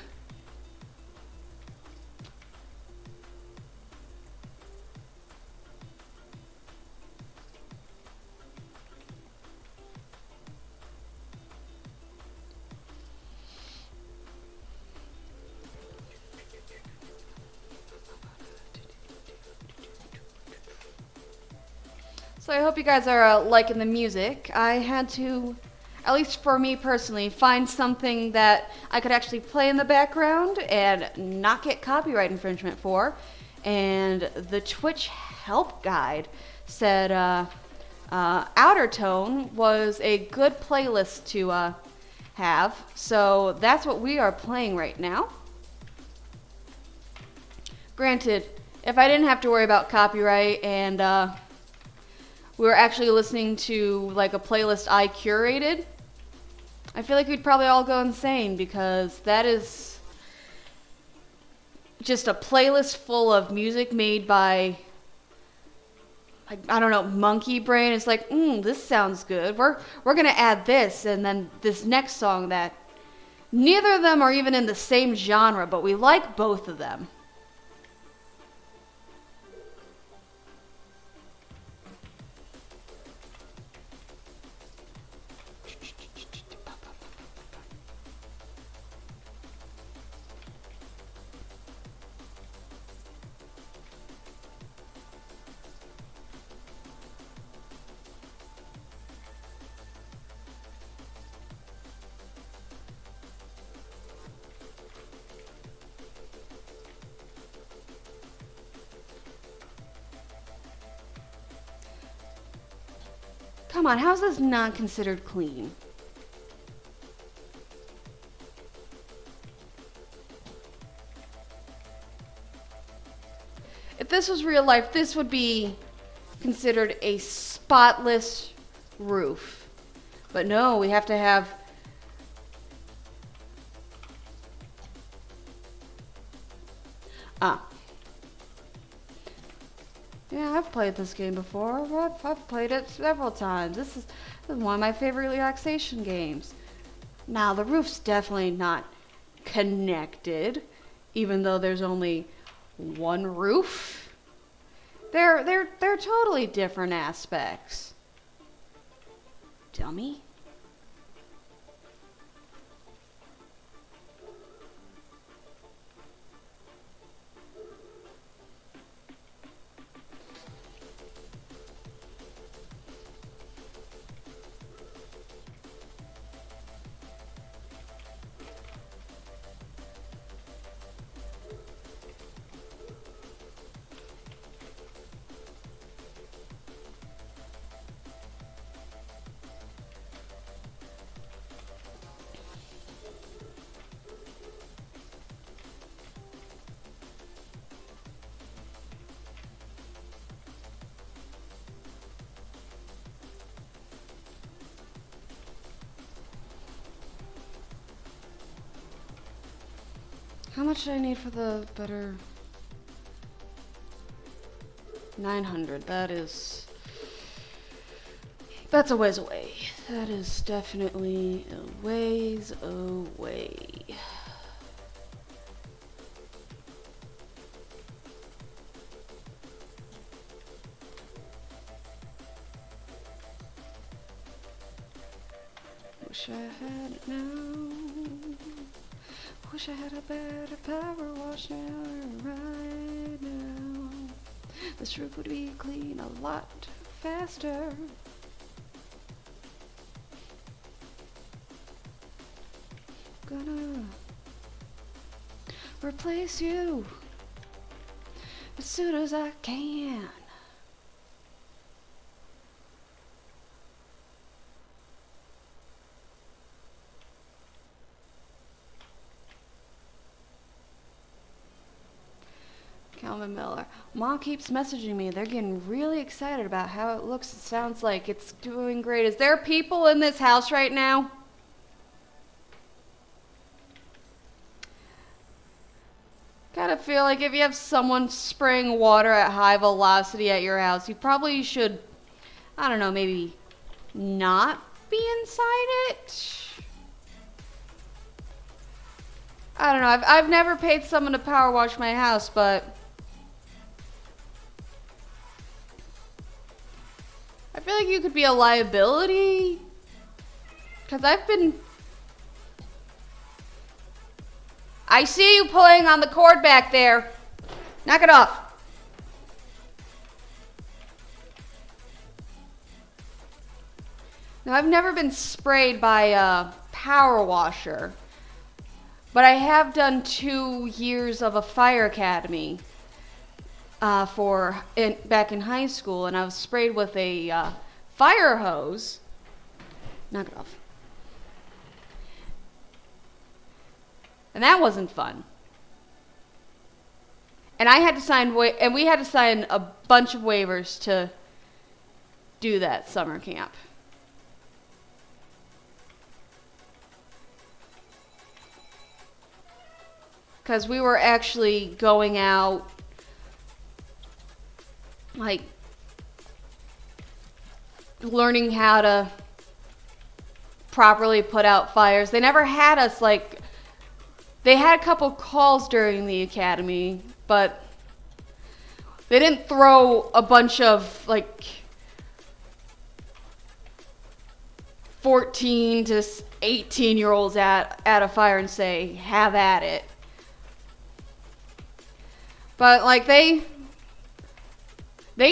So I hope you guys are liking the music. I had to, at least for me personally, find something that I could actually play in the background and not get copyright infringement for. And the Twitch help guide said Outer Tone was a good playlist to have. So that's what we are playing right now. Granted, if I didn't have to worry about copyright and we were actually listening to like a playlist I curated, I feel like we'd probably all go insane, because that is just a playlist full of music made by, like, I don't know, monkey brain. It's like, this sounds good. We're gonna add this, and then this next song that neither of them are even in the same genre, but we like both of them. Come on, how's this not considered clean? If this was real life, this would be considered a spotless roof. But no, we have to have... Yeah, I've played this game before. I've played it several times. This is one of my favorite relaxation games. Now, the roof's definitely not connected, even though there's only one roof. They're totally different aspects. Dummy. How much do I need for the better? 900. That's a ways away. That is definitely a ways away. Wish I had it now. Wish I had a better power wash right now. This roof would be clean a lot faster. Gonna replace you as soon as I can. Calvin Miller. Mom keeps messaging me. They're getting really excited about how it looks and sounds like it's doing great. Is there people in this house right now? Gotta feel like if you have someone spraying water at high velocity at your house, you probably should, I don't know, maybe not be inside it? I don't know. I've never paid someone to power wash my house, but I feel like you could be a liability. Because I see you pulling on the cord back there. Knock it off. Now, I've never been sprayed by a power washer, but I have done 2 years of a fire academy back in high school, and I was sprayed with a fire hose. Knock it off. And that wasn't fun. And I had to sign, and we had to sign a bunch of waivers to do that summer camp. Because we were actually going out, like, learning how to properly put out fires. They never had us, like, they had a couple calls during the academy, but they didn't throw a bunch of, like, 14 to 18-year-olds at a fire and say, have at it. But, like, they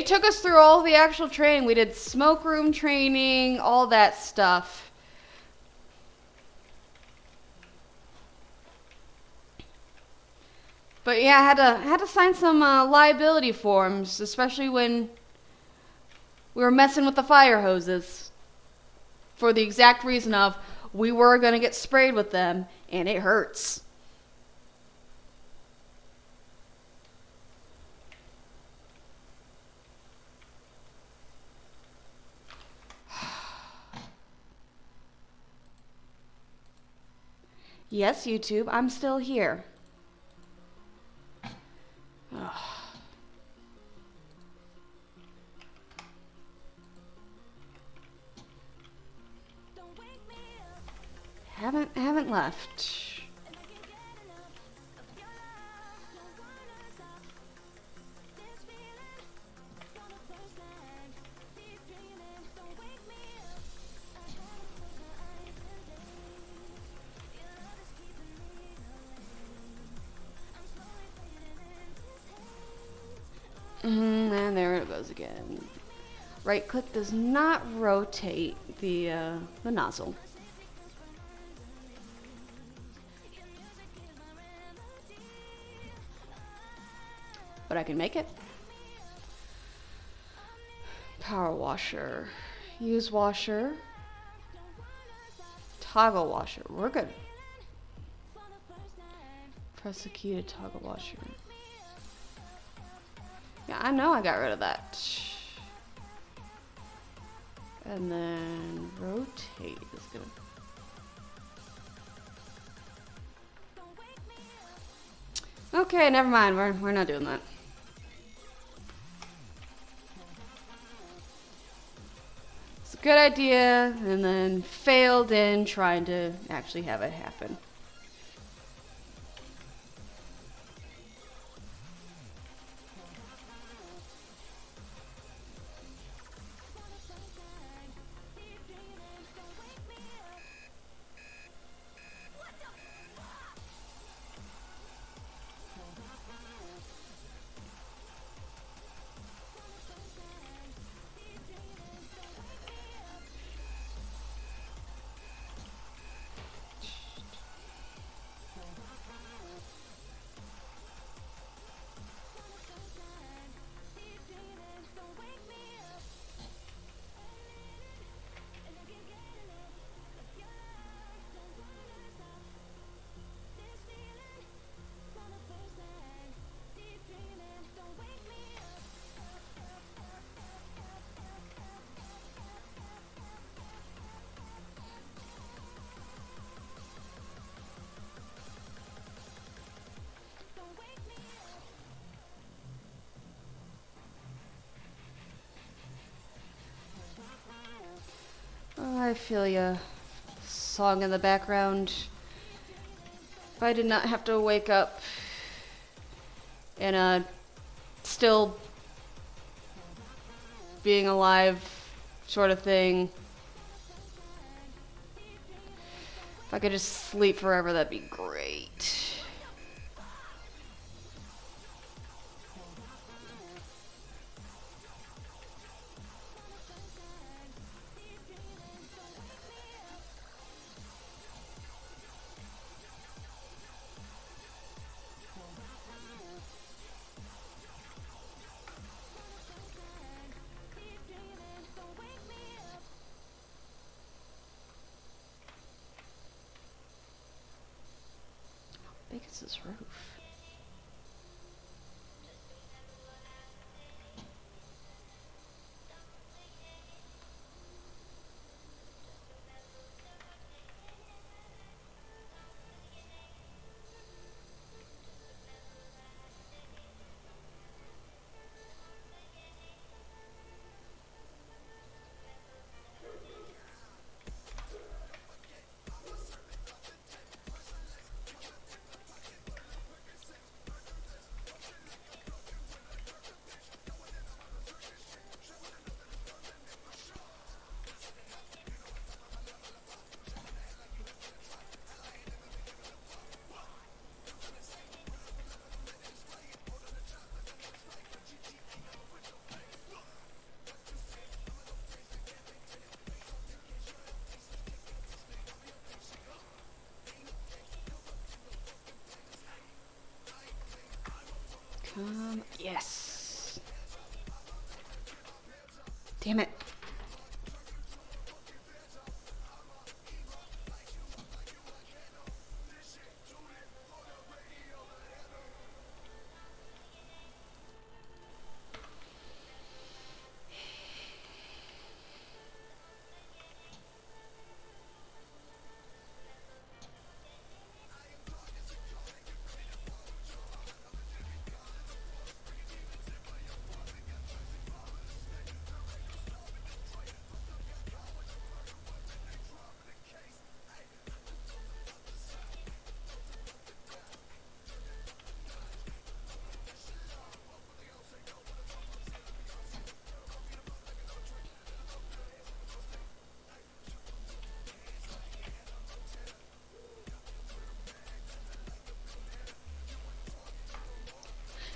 took us through all the actual training. We did smoke room training, all that stuff. But yeah, I had to sign some liability forms, especially when we were messing with the fire hoses, for the exact reason of we were going to get sprayed with them, and it hurts. Yes, YouTube, I'm still here. Ugh. Haven't left. And there it goes again. Right click does not rotate the nozzle. But I can make it. Power washer. Use washer. Toggle washer. We're good. Press the key to toggle washer. Yeah, I know I got rid of that. And then rotate is gonna. Okay, never mind. We're not doing that. It's a good idea, and then failed in trying to actually have it happen. feel ya. Song in the background. If I did not have to wake up and still being alive sort of thing. If I could just sleep forever, that'd be great. How big is this roof? Yes. Damn it.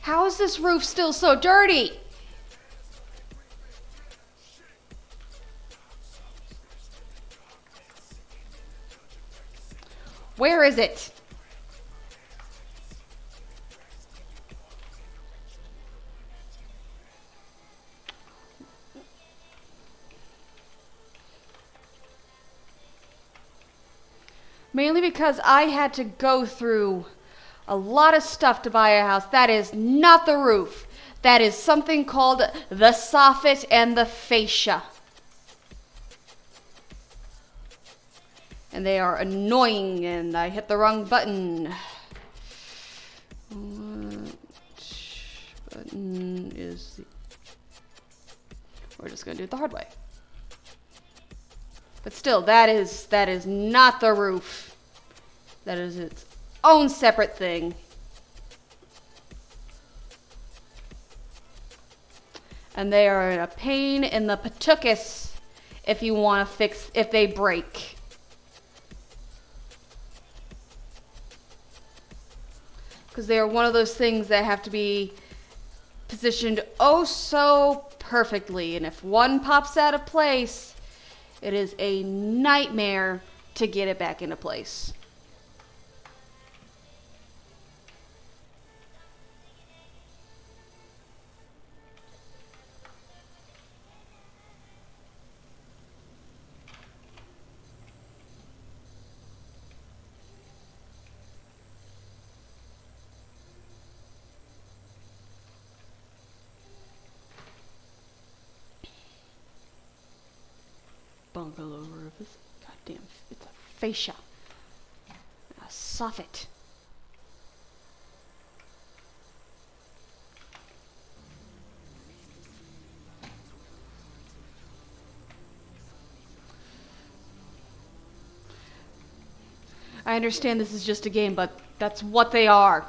How is this roof still so dirty? Where is it? Mainly because I had to go through a lot of stuff to buy a house. That is not the roof. That is something called the soffit and the fascia. And they are annoying, and I hit the wrong button. Which button is the... We're just gonna do it the hard way. But still, that is not the roof. That is its own separate thing. And they are a pain in the patookus if you want to fix, if they break. Because they are one of those things that have to be positioned oh so perfectly. And if one pops out of place, it is a nightmare to get it back into place. Bungalow roof is goddamn. It's a fascia, a soffit. I understand this is just a game, but that's what they are.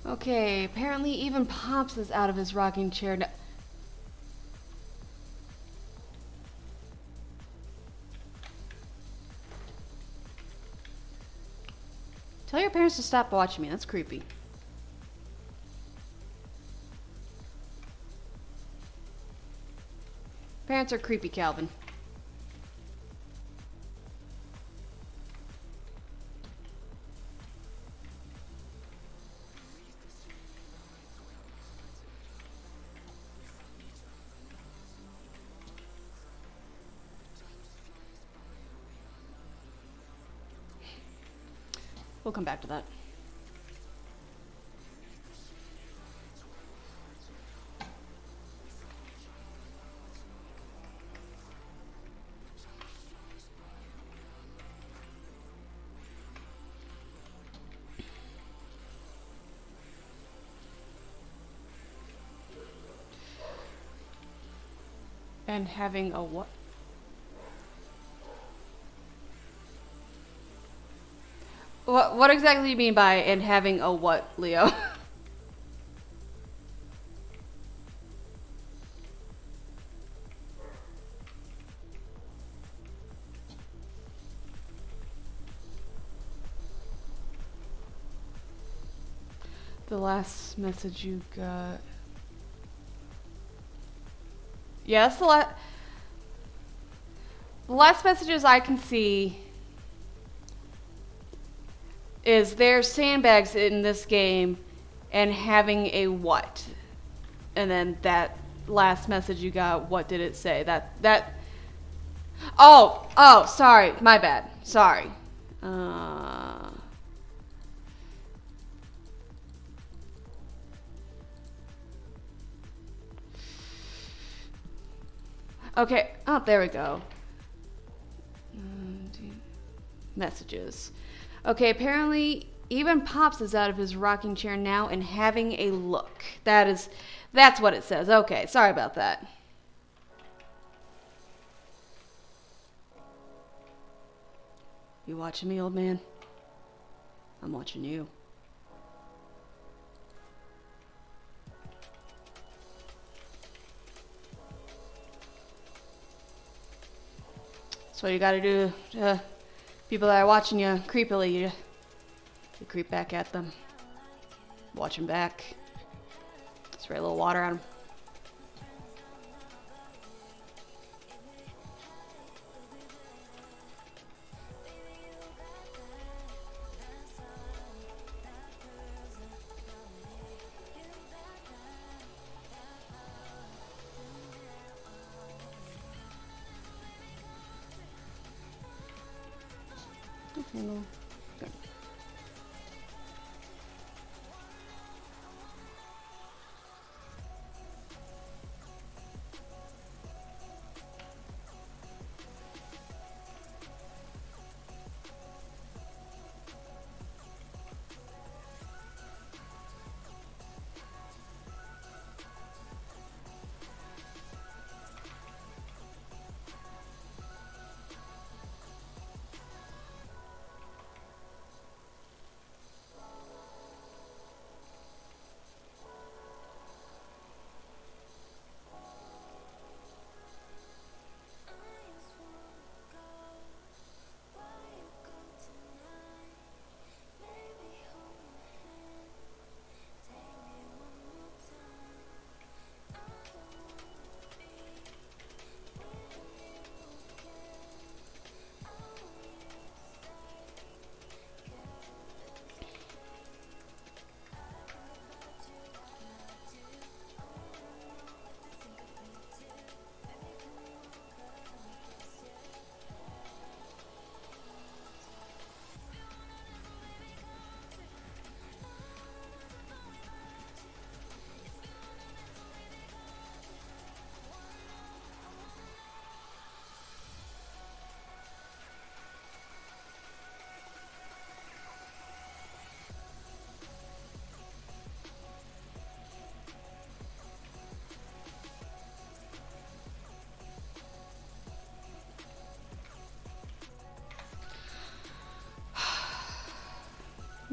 Okay, apparently even Pops is out of his rocking chair now. Tell your parents to stop watching me. That's creepy. Parents are creepy, Calvin. We'll come back to that. And having a what? What exactly do you mean by and having a what, Leo? The last message you got. Yeah, that's the last messages I can see is there's sandbags in this game and having a what? And then that last message you got, what did it say? Oh, sorry, my bad. Sorry. Okay, oh, there we go. Messages. Okay, apparently even Pops is out of his rocking chair now and having a look. That's what it says. Okay, sorry about that. You watching me, old man? I'm watching you. That's what you gotta do to people that are watching you creepily. You creep back at them. Watch them back. Spray a little water on them. Okay.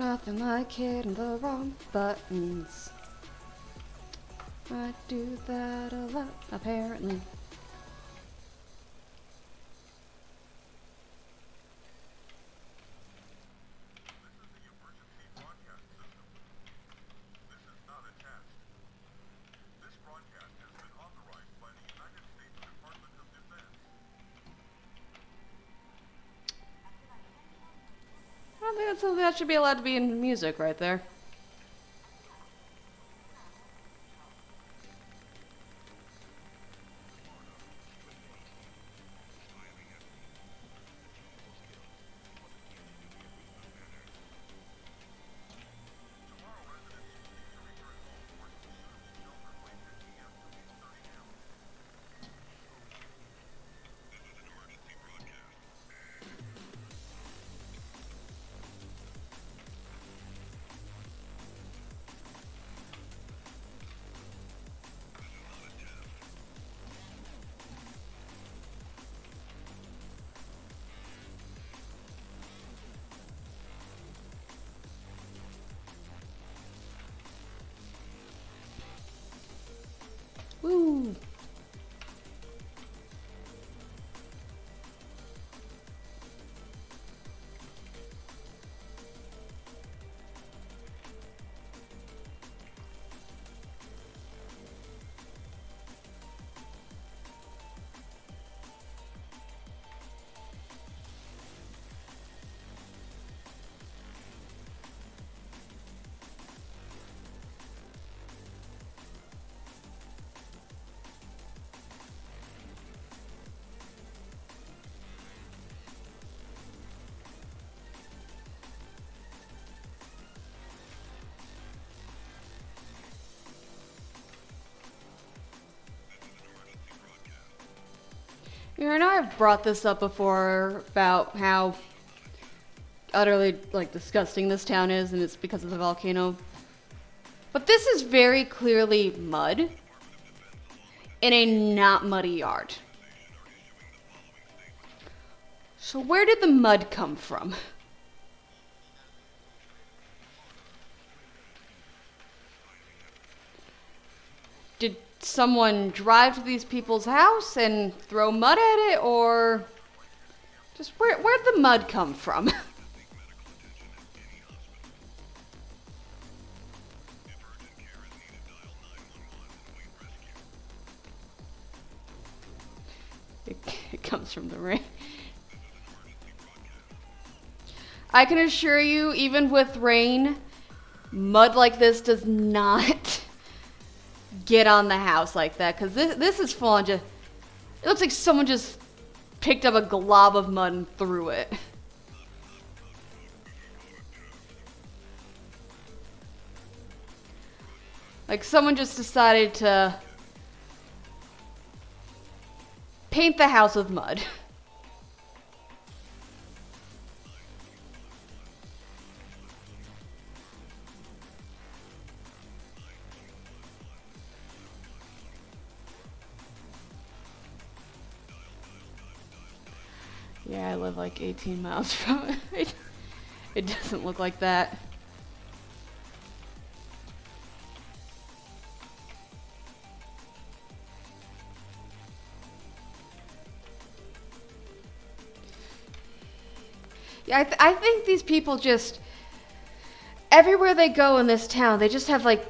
Nothing like hitting the wrong buttons. I do that a lot, apparently. I don't think that's something that should be allowed to be in music right there. Woo! I know I've brought this up before about how utterly, disgusting this town is, and it's because of the volcano. But this is very clearly mud in a not muddy yard. So where did the mud come from? Did someone drive to these people's house and throw mud at it, or just where'd the mud come from? It comes from the rain. I can assure you, even with rain, mud like this does not get on the house like that, because this is full on just, it looks like someone just picked up a glob of mud and threw it. Like someone just decided to paint the house with mud. Yeah, I live like 18 miles from it. It doesn't look like that. Yeah, I think these people just, everywhere they go in this town, they just have like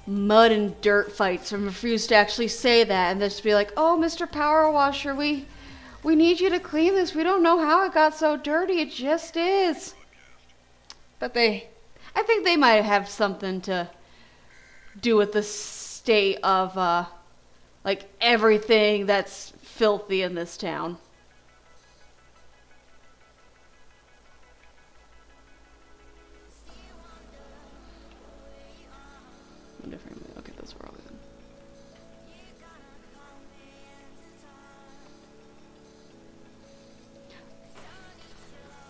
mud and dirt fights and refuse to actually say that, and they just be like, "Oh, Mr. Power Washer, we need you to clean this. We don't know how it got so dirty. It just is." But I think they might have something to do with the state of like everything that's filthy in this town. Okay, that's where I'll go.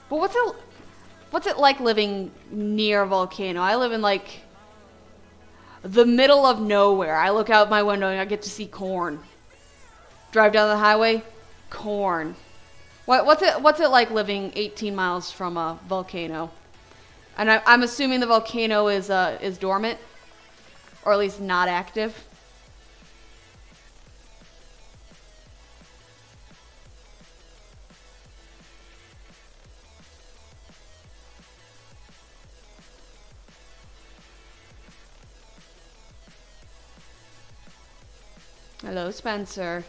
But what's it like living near a volcano? I live in like the middle of nowhere. I look out my window and I get to see corn. Drive down the highway, corn. What's it like living 18 miles from a volcano? And I'm assuming the volcano is dormant, or at least not active. Hello, Spencer.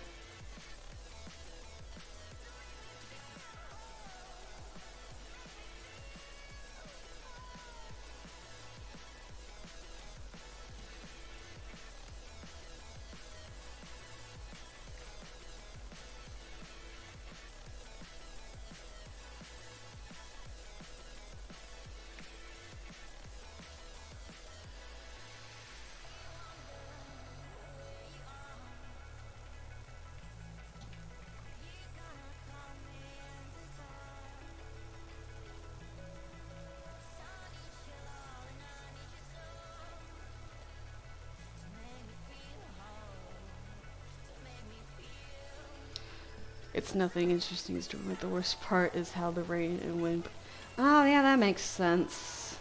It's nothing interesting is doing it. The worst part is how the rain and wind. Oh, yeah, that makes sense.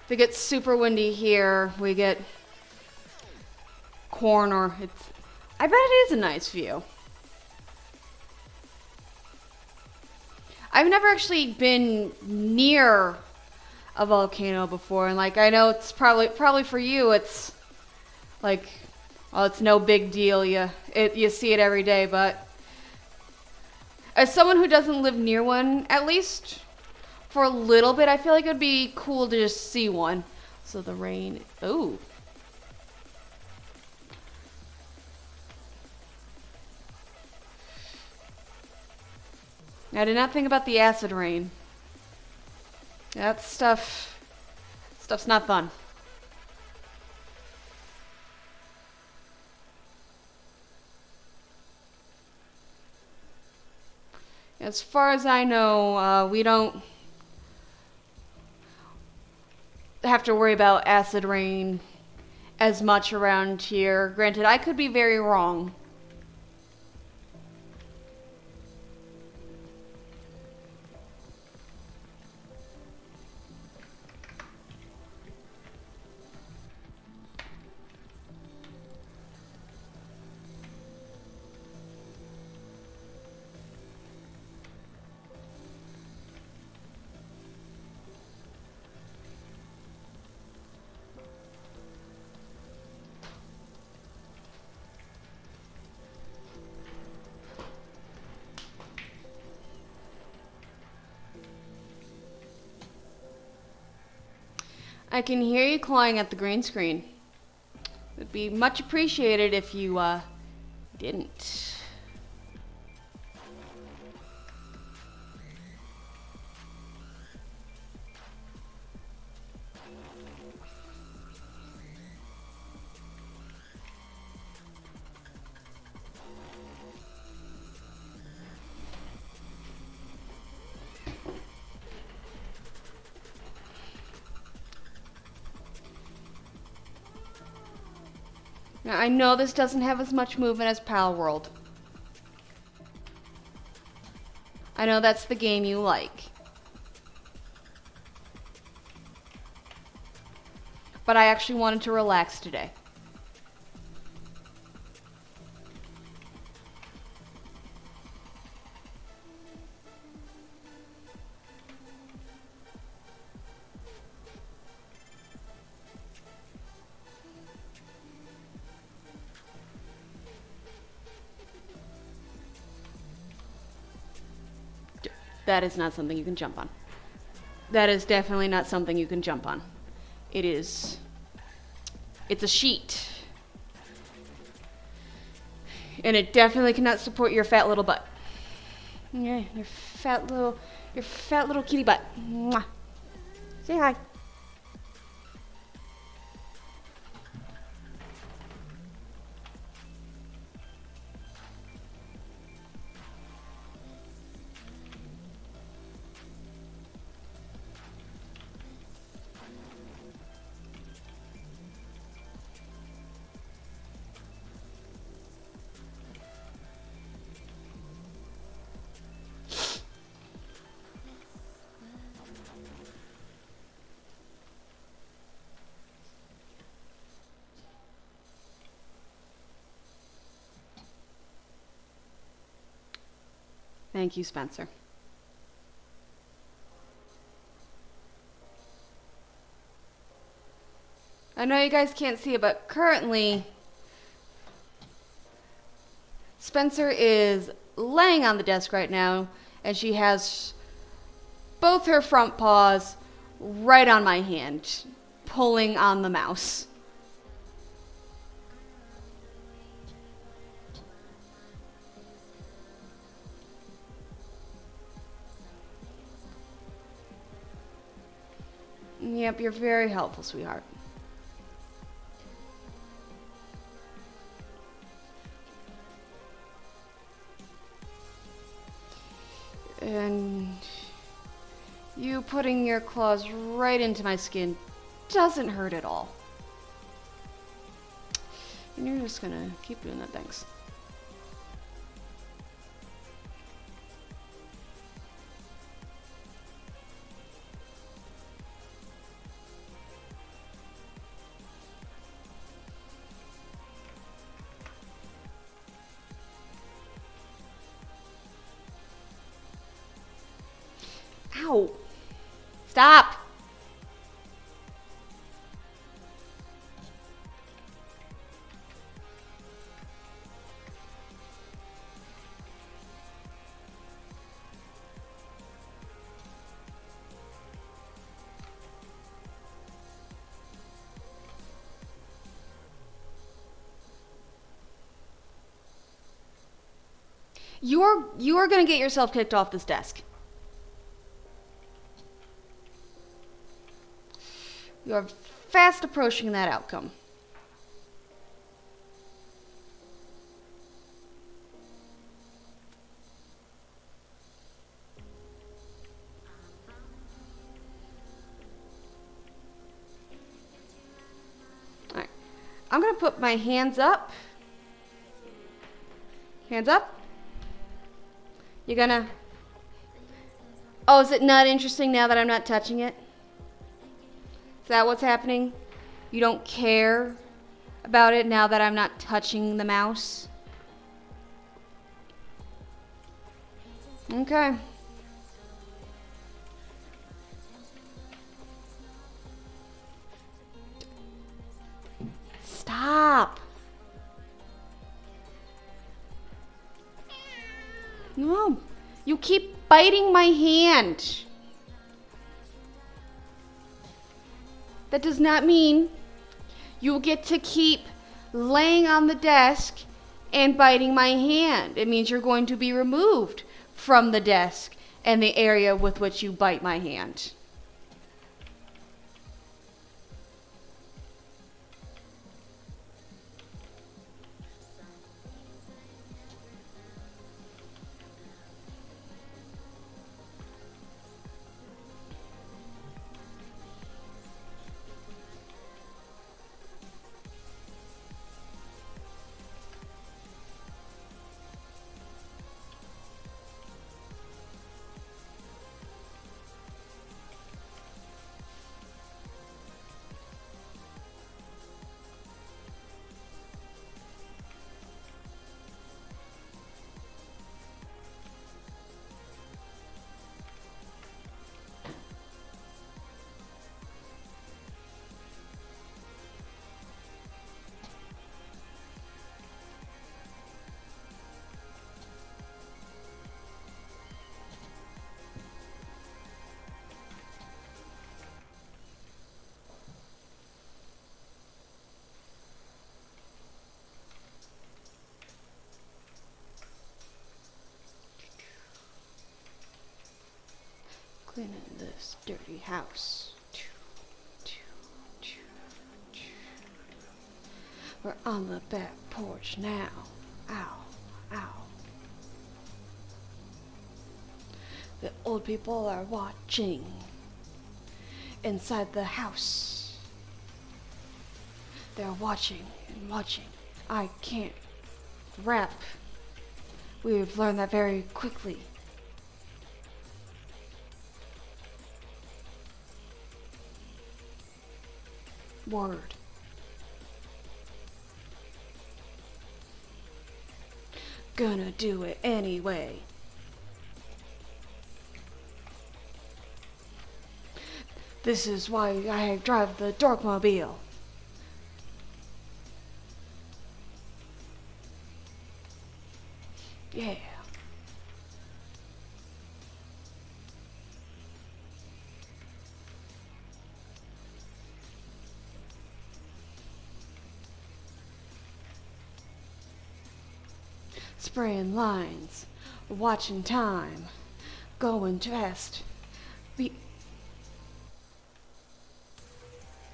If it gets super windy here, we get corn or it's. I bet it is a nice view. I've never actually been near a volcano before, and like I know it's probably for you it's like, well, it's no big deal. You see it every day, but as someone who doesn't live near one, at least for a little bit, I feel like it would be cool to just see one. So the rain. Ooh. I did not think about the acid rain. That stuff's not fun. As far as I know, we don't have to worry about acid rain as much around here. Granted, I could be very wrong. I can hear you clawing at the green screen. It would be much appreciated if you didn't. Now, I know this doesn't have as much movement as Pal World. I know that's the game you like. But I actually wanted to relax today. That is not something you can jump on. That is definitely not something you can jump on. It's a sheet. And it definitely cannot support your fat little butt. Yeah, your fat little kitty butt. Mwah. Say hi. Thank you, Spencer. I know you guys can't see it, but currently Spencer is laying on the desk right now, and she has both her front paws right on my hand, pulling on the mouse. Yep, you're very helpful, sweetheart. And you putting your claws right into my skin doesn't hurt at all. And you're just gonna keep doing that, thanks. Ow! Stop! You're gonna get yourself kicked off this desk. You're fast approaching that outcome. Alright. I'm gonna put my hands up. Hands up. You're gonna... Oh, is it not interesting now that I'm not touching it? Is that what's happening? You don't care about it now that I'm not touching the mouse? Okay. Stop. No. You keep biting my hand. That does not mean you get to keep laying on the desk and biting my hand. It means you're going to be removed from the desk and the area with which you bite my hand. Cleaning this dirty house. We're on the back porch now. Ow, ow. The old people are watching inside the house. They're watching and watching. I can't rap. We've learned that very quickly. Word. Gonna do it anyway. This is why I drive the Dorkmobile. Yeah. Spraying lines, watching time, going fast.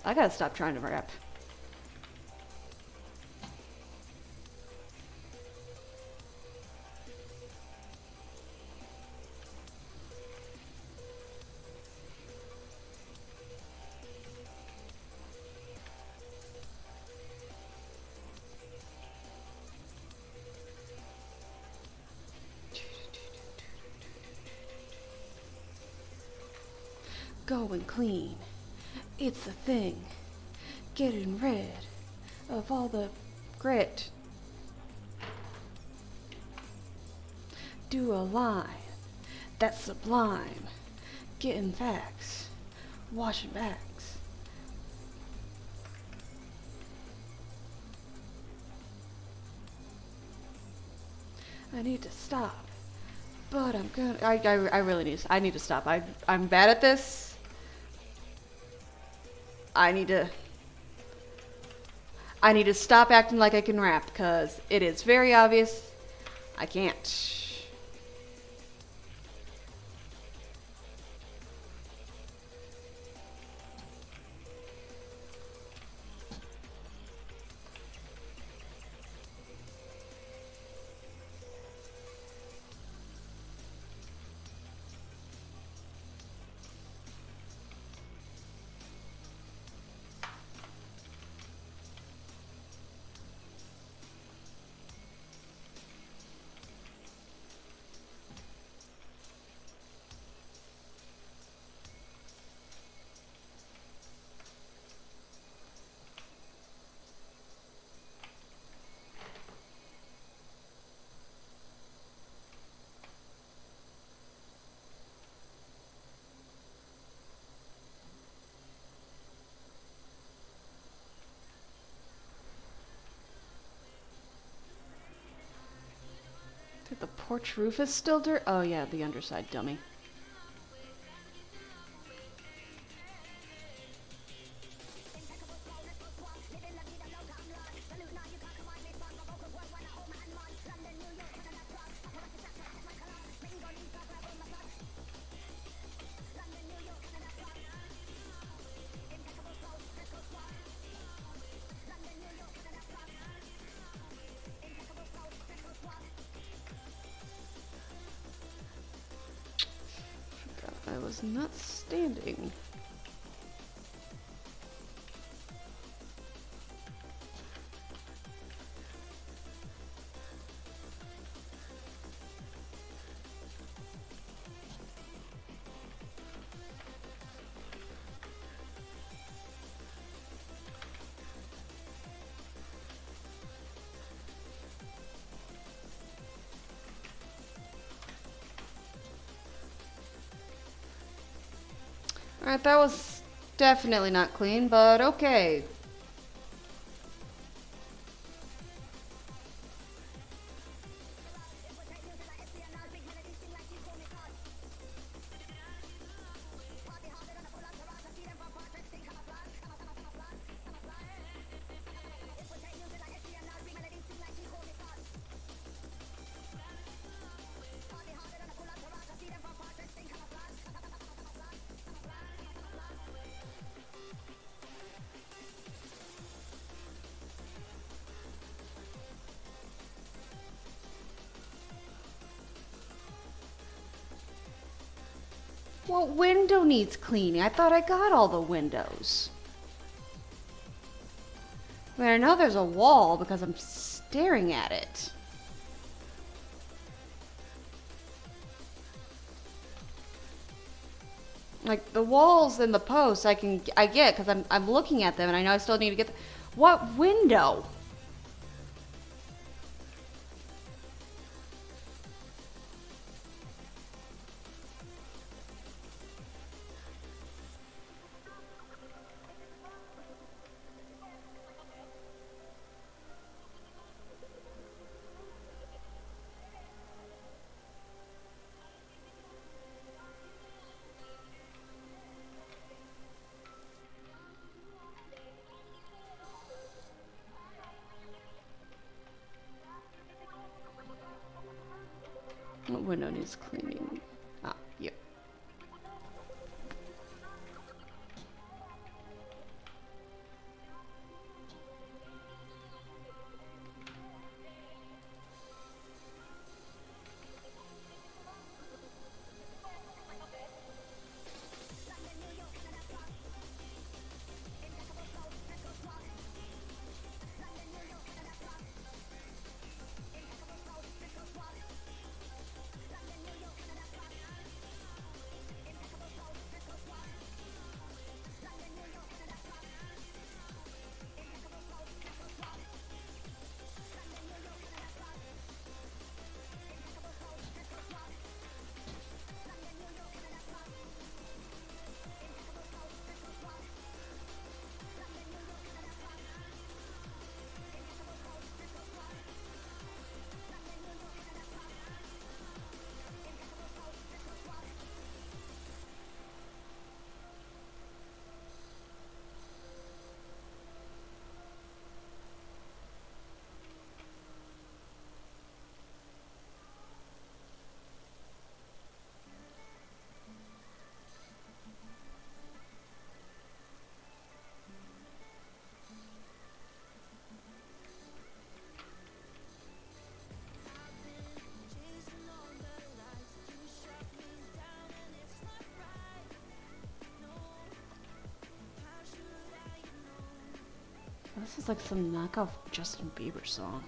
I gotta stop trying to rap. Going clean. It's a thing. Getting rid of all the grit. Do a line that's sublime. Getting facts. Washing backs. I need to stop. But I'm gonna. I really need. I need to stop. I'm bad at this. I need to stop acting like I can rap because it is very obvious I can't. The porch roof is still dirt? Oh yeah, the underside, dummy. I was not standing. Alright, that was definitely not clean, but okay. What window needs cleaning? I thought I got all the windows. I mean, I know there's a wall because I'm staring at it. Like the walls and the posts I get because I'm looking at them and I know I still need to get what window? What window needs cleaning? Ah, yep. This is like some knockoff Justin Bieber song.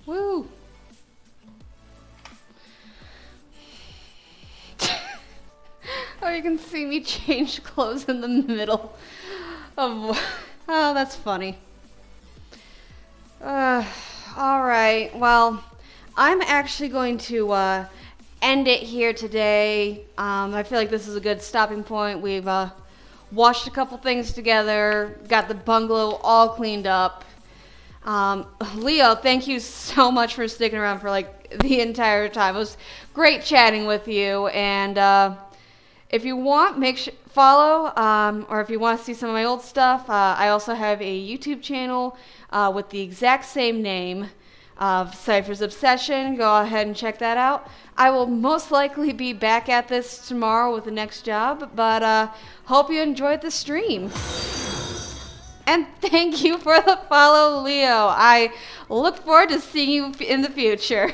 Woo! Oh, you can see me change clothes in the middle of... Oh, that's funny. Alright, well, I'm actually going to end it here today. I feel like this is a good stopping point. We've washed a couple things together, got the bungalow all cleaned up. Leo, thank you so much for sticking around for like the entire time. It was great chatting with you, and if you want, make sure follow, or if you want to see some of my old stuff, I also have a YouTube channel with the exact same name of Ciphers-Obsession. Go ahead and check that out. I will most likely be back at this tomorrow with the next job, but hope you enjoyed the stream. And thank you for the follow, Leo. I look forward to seeing you in the future.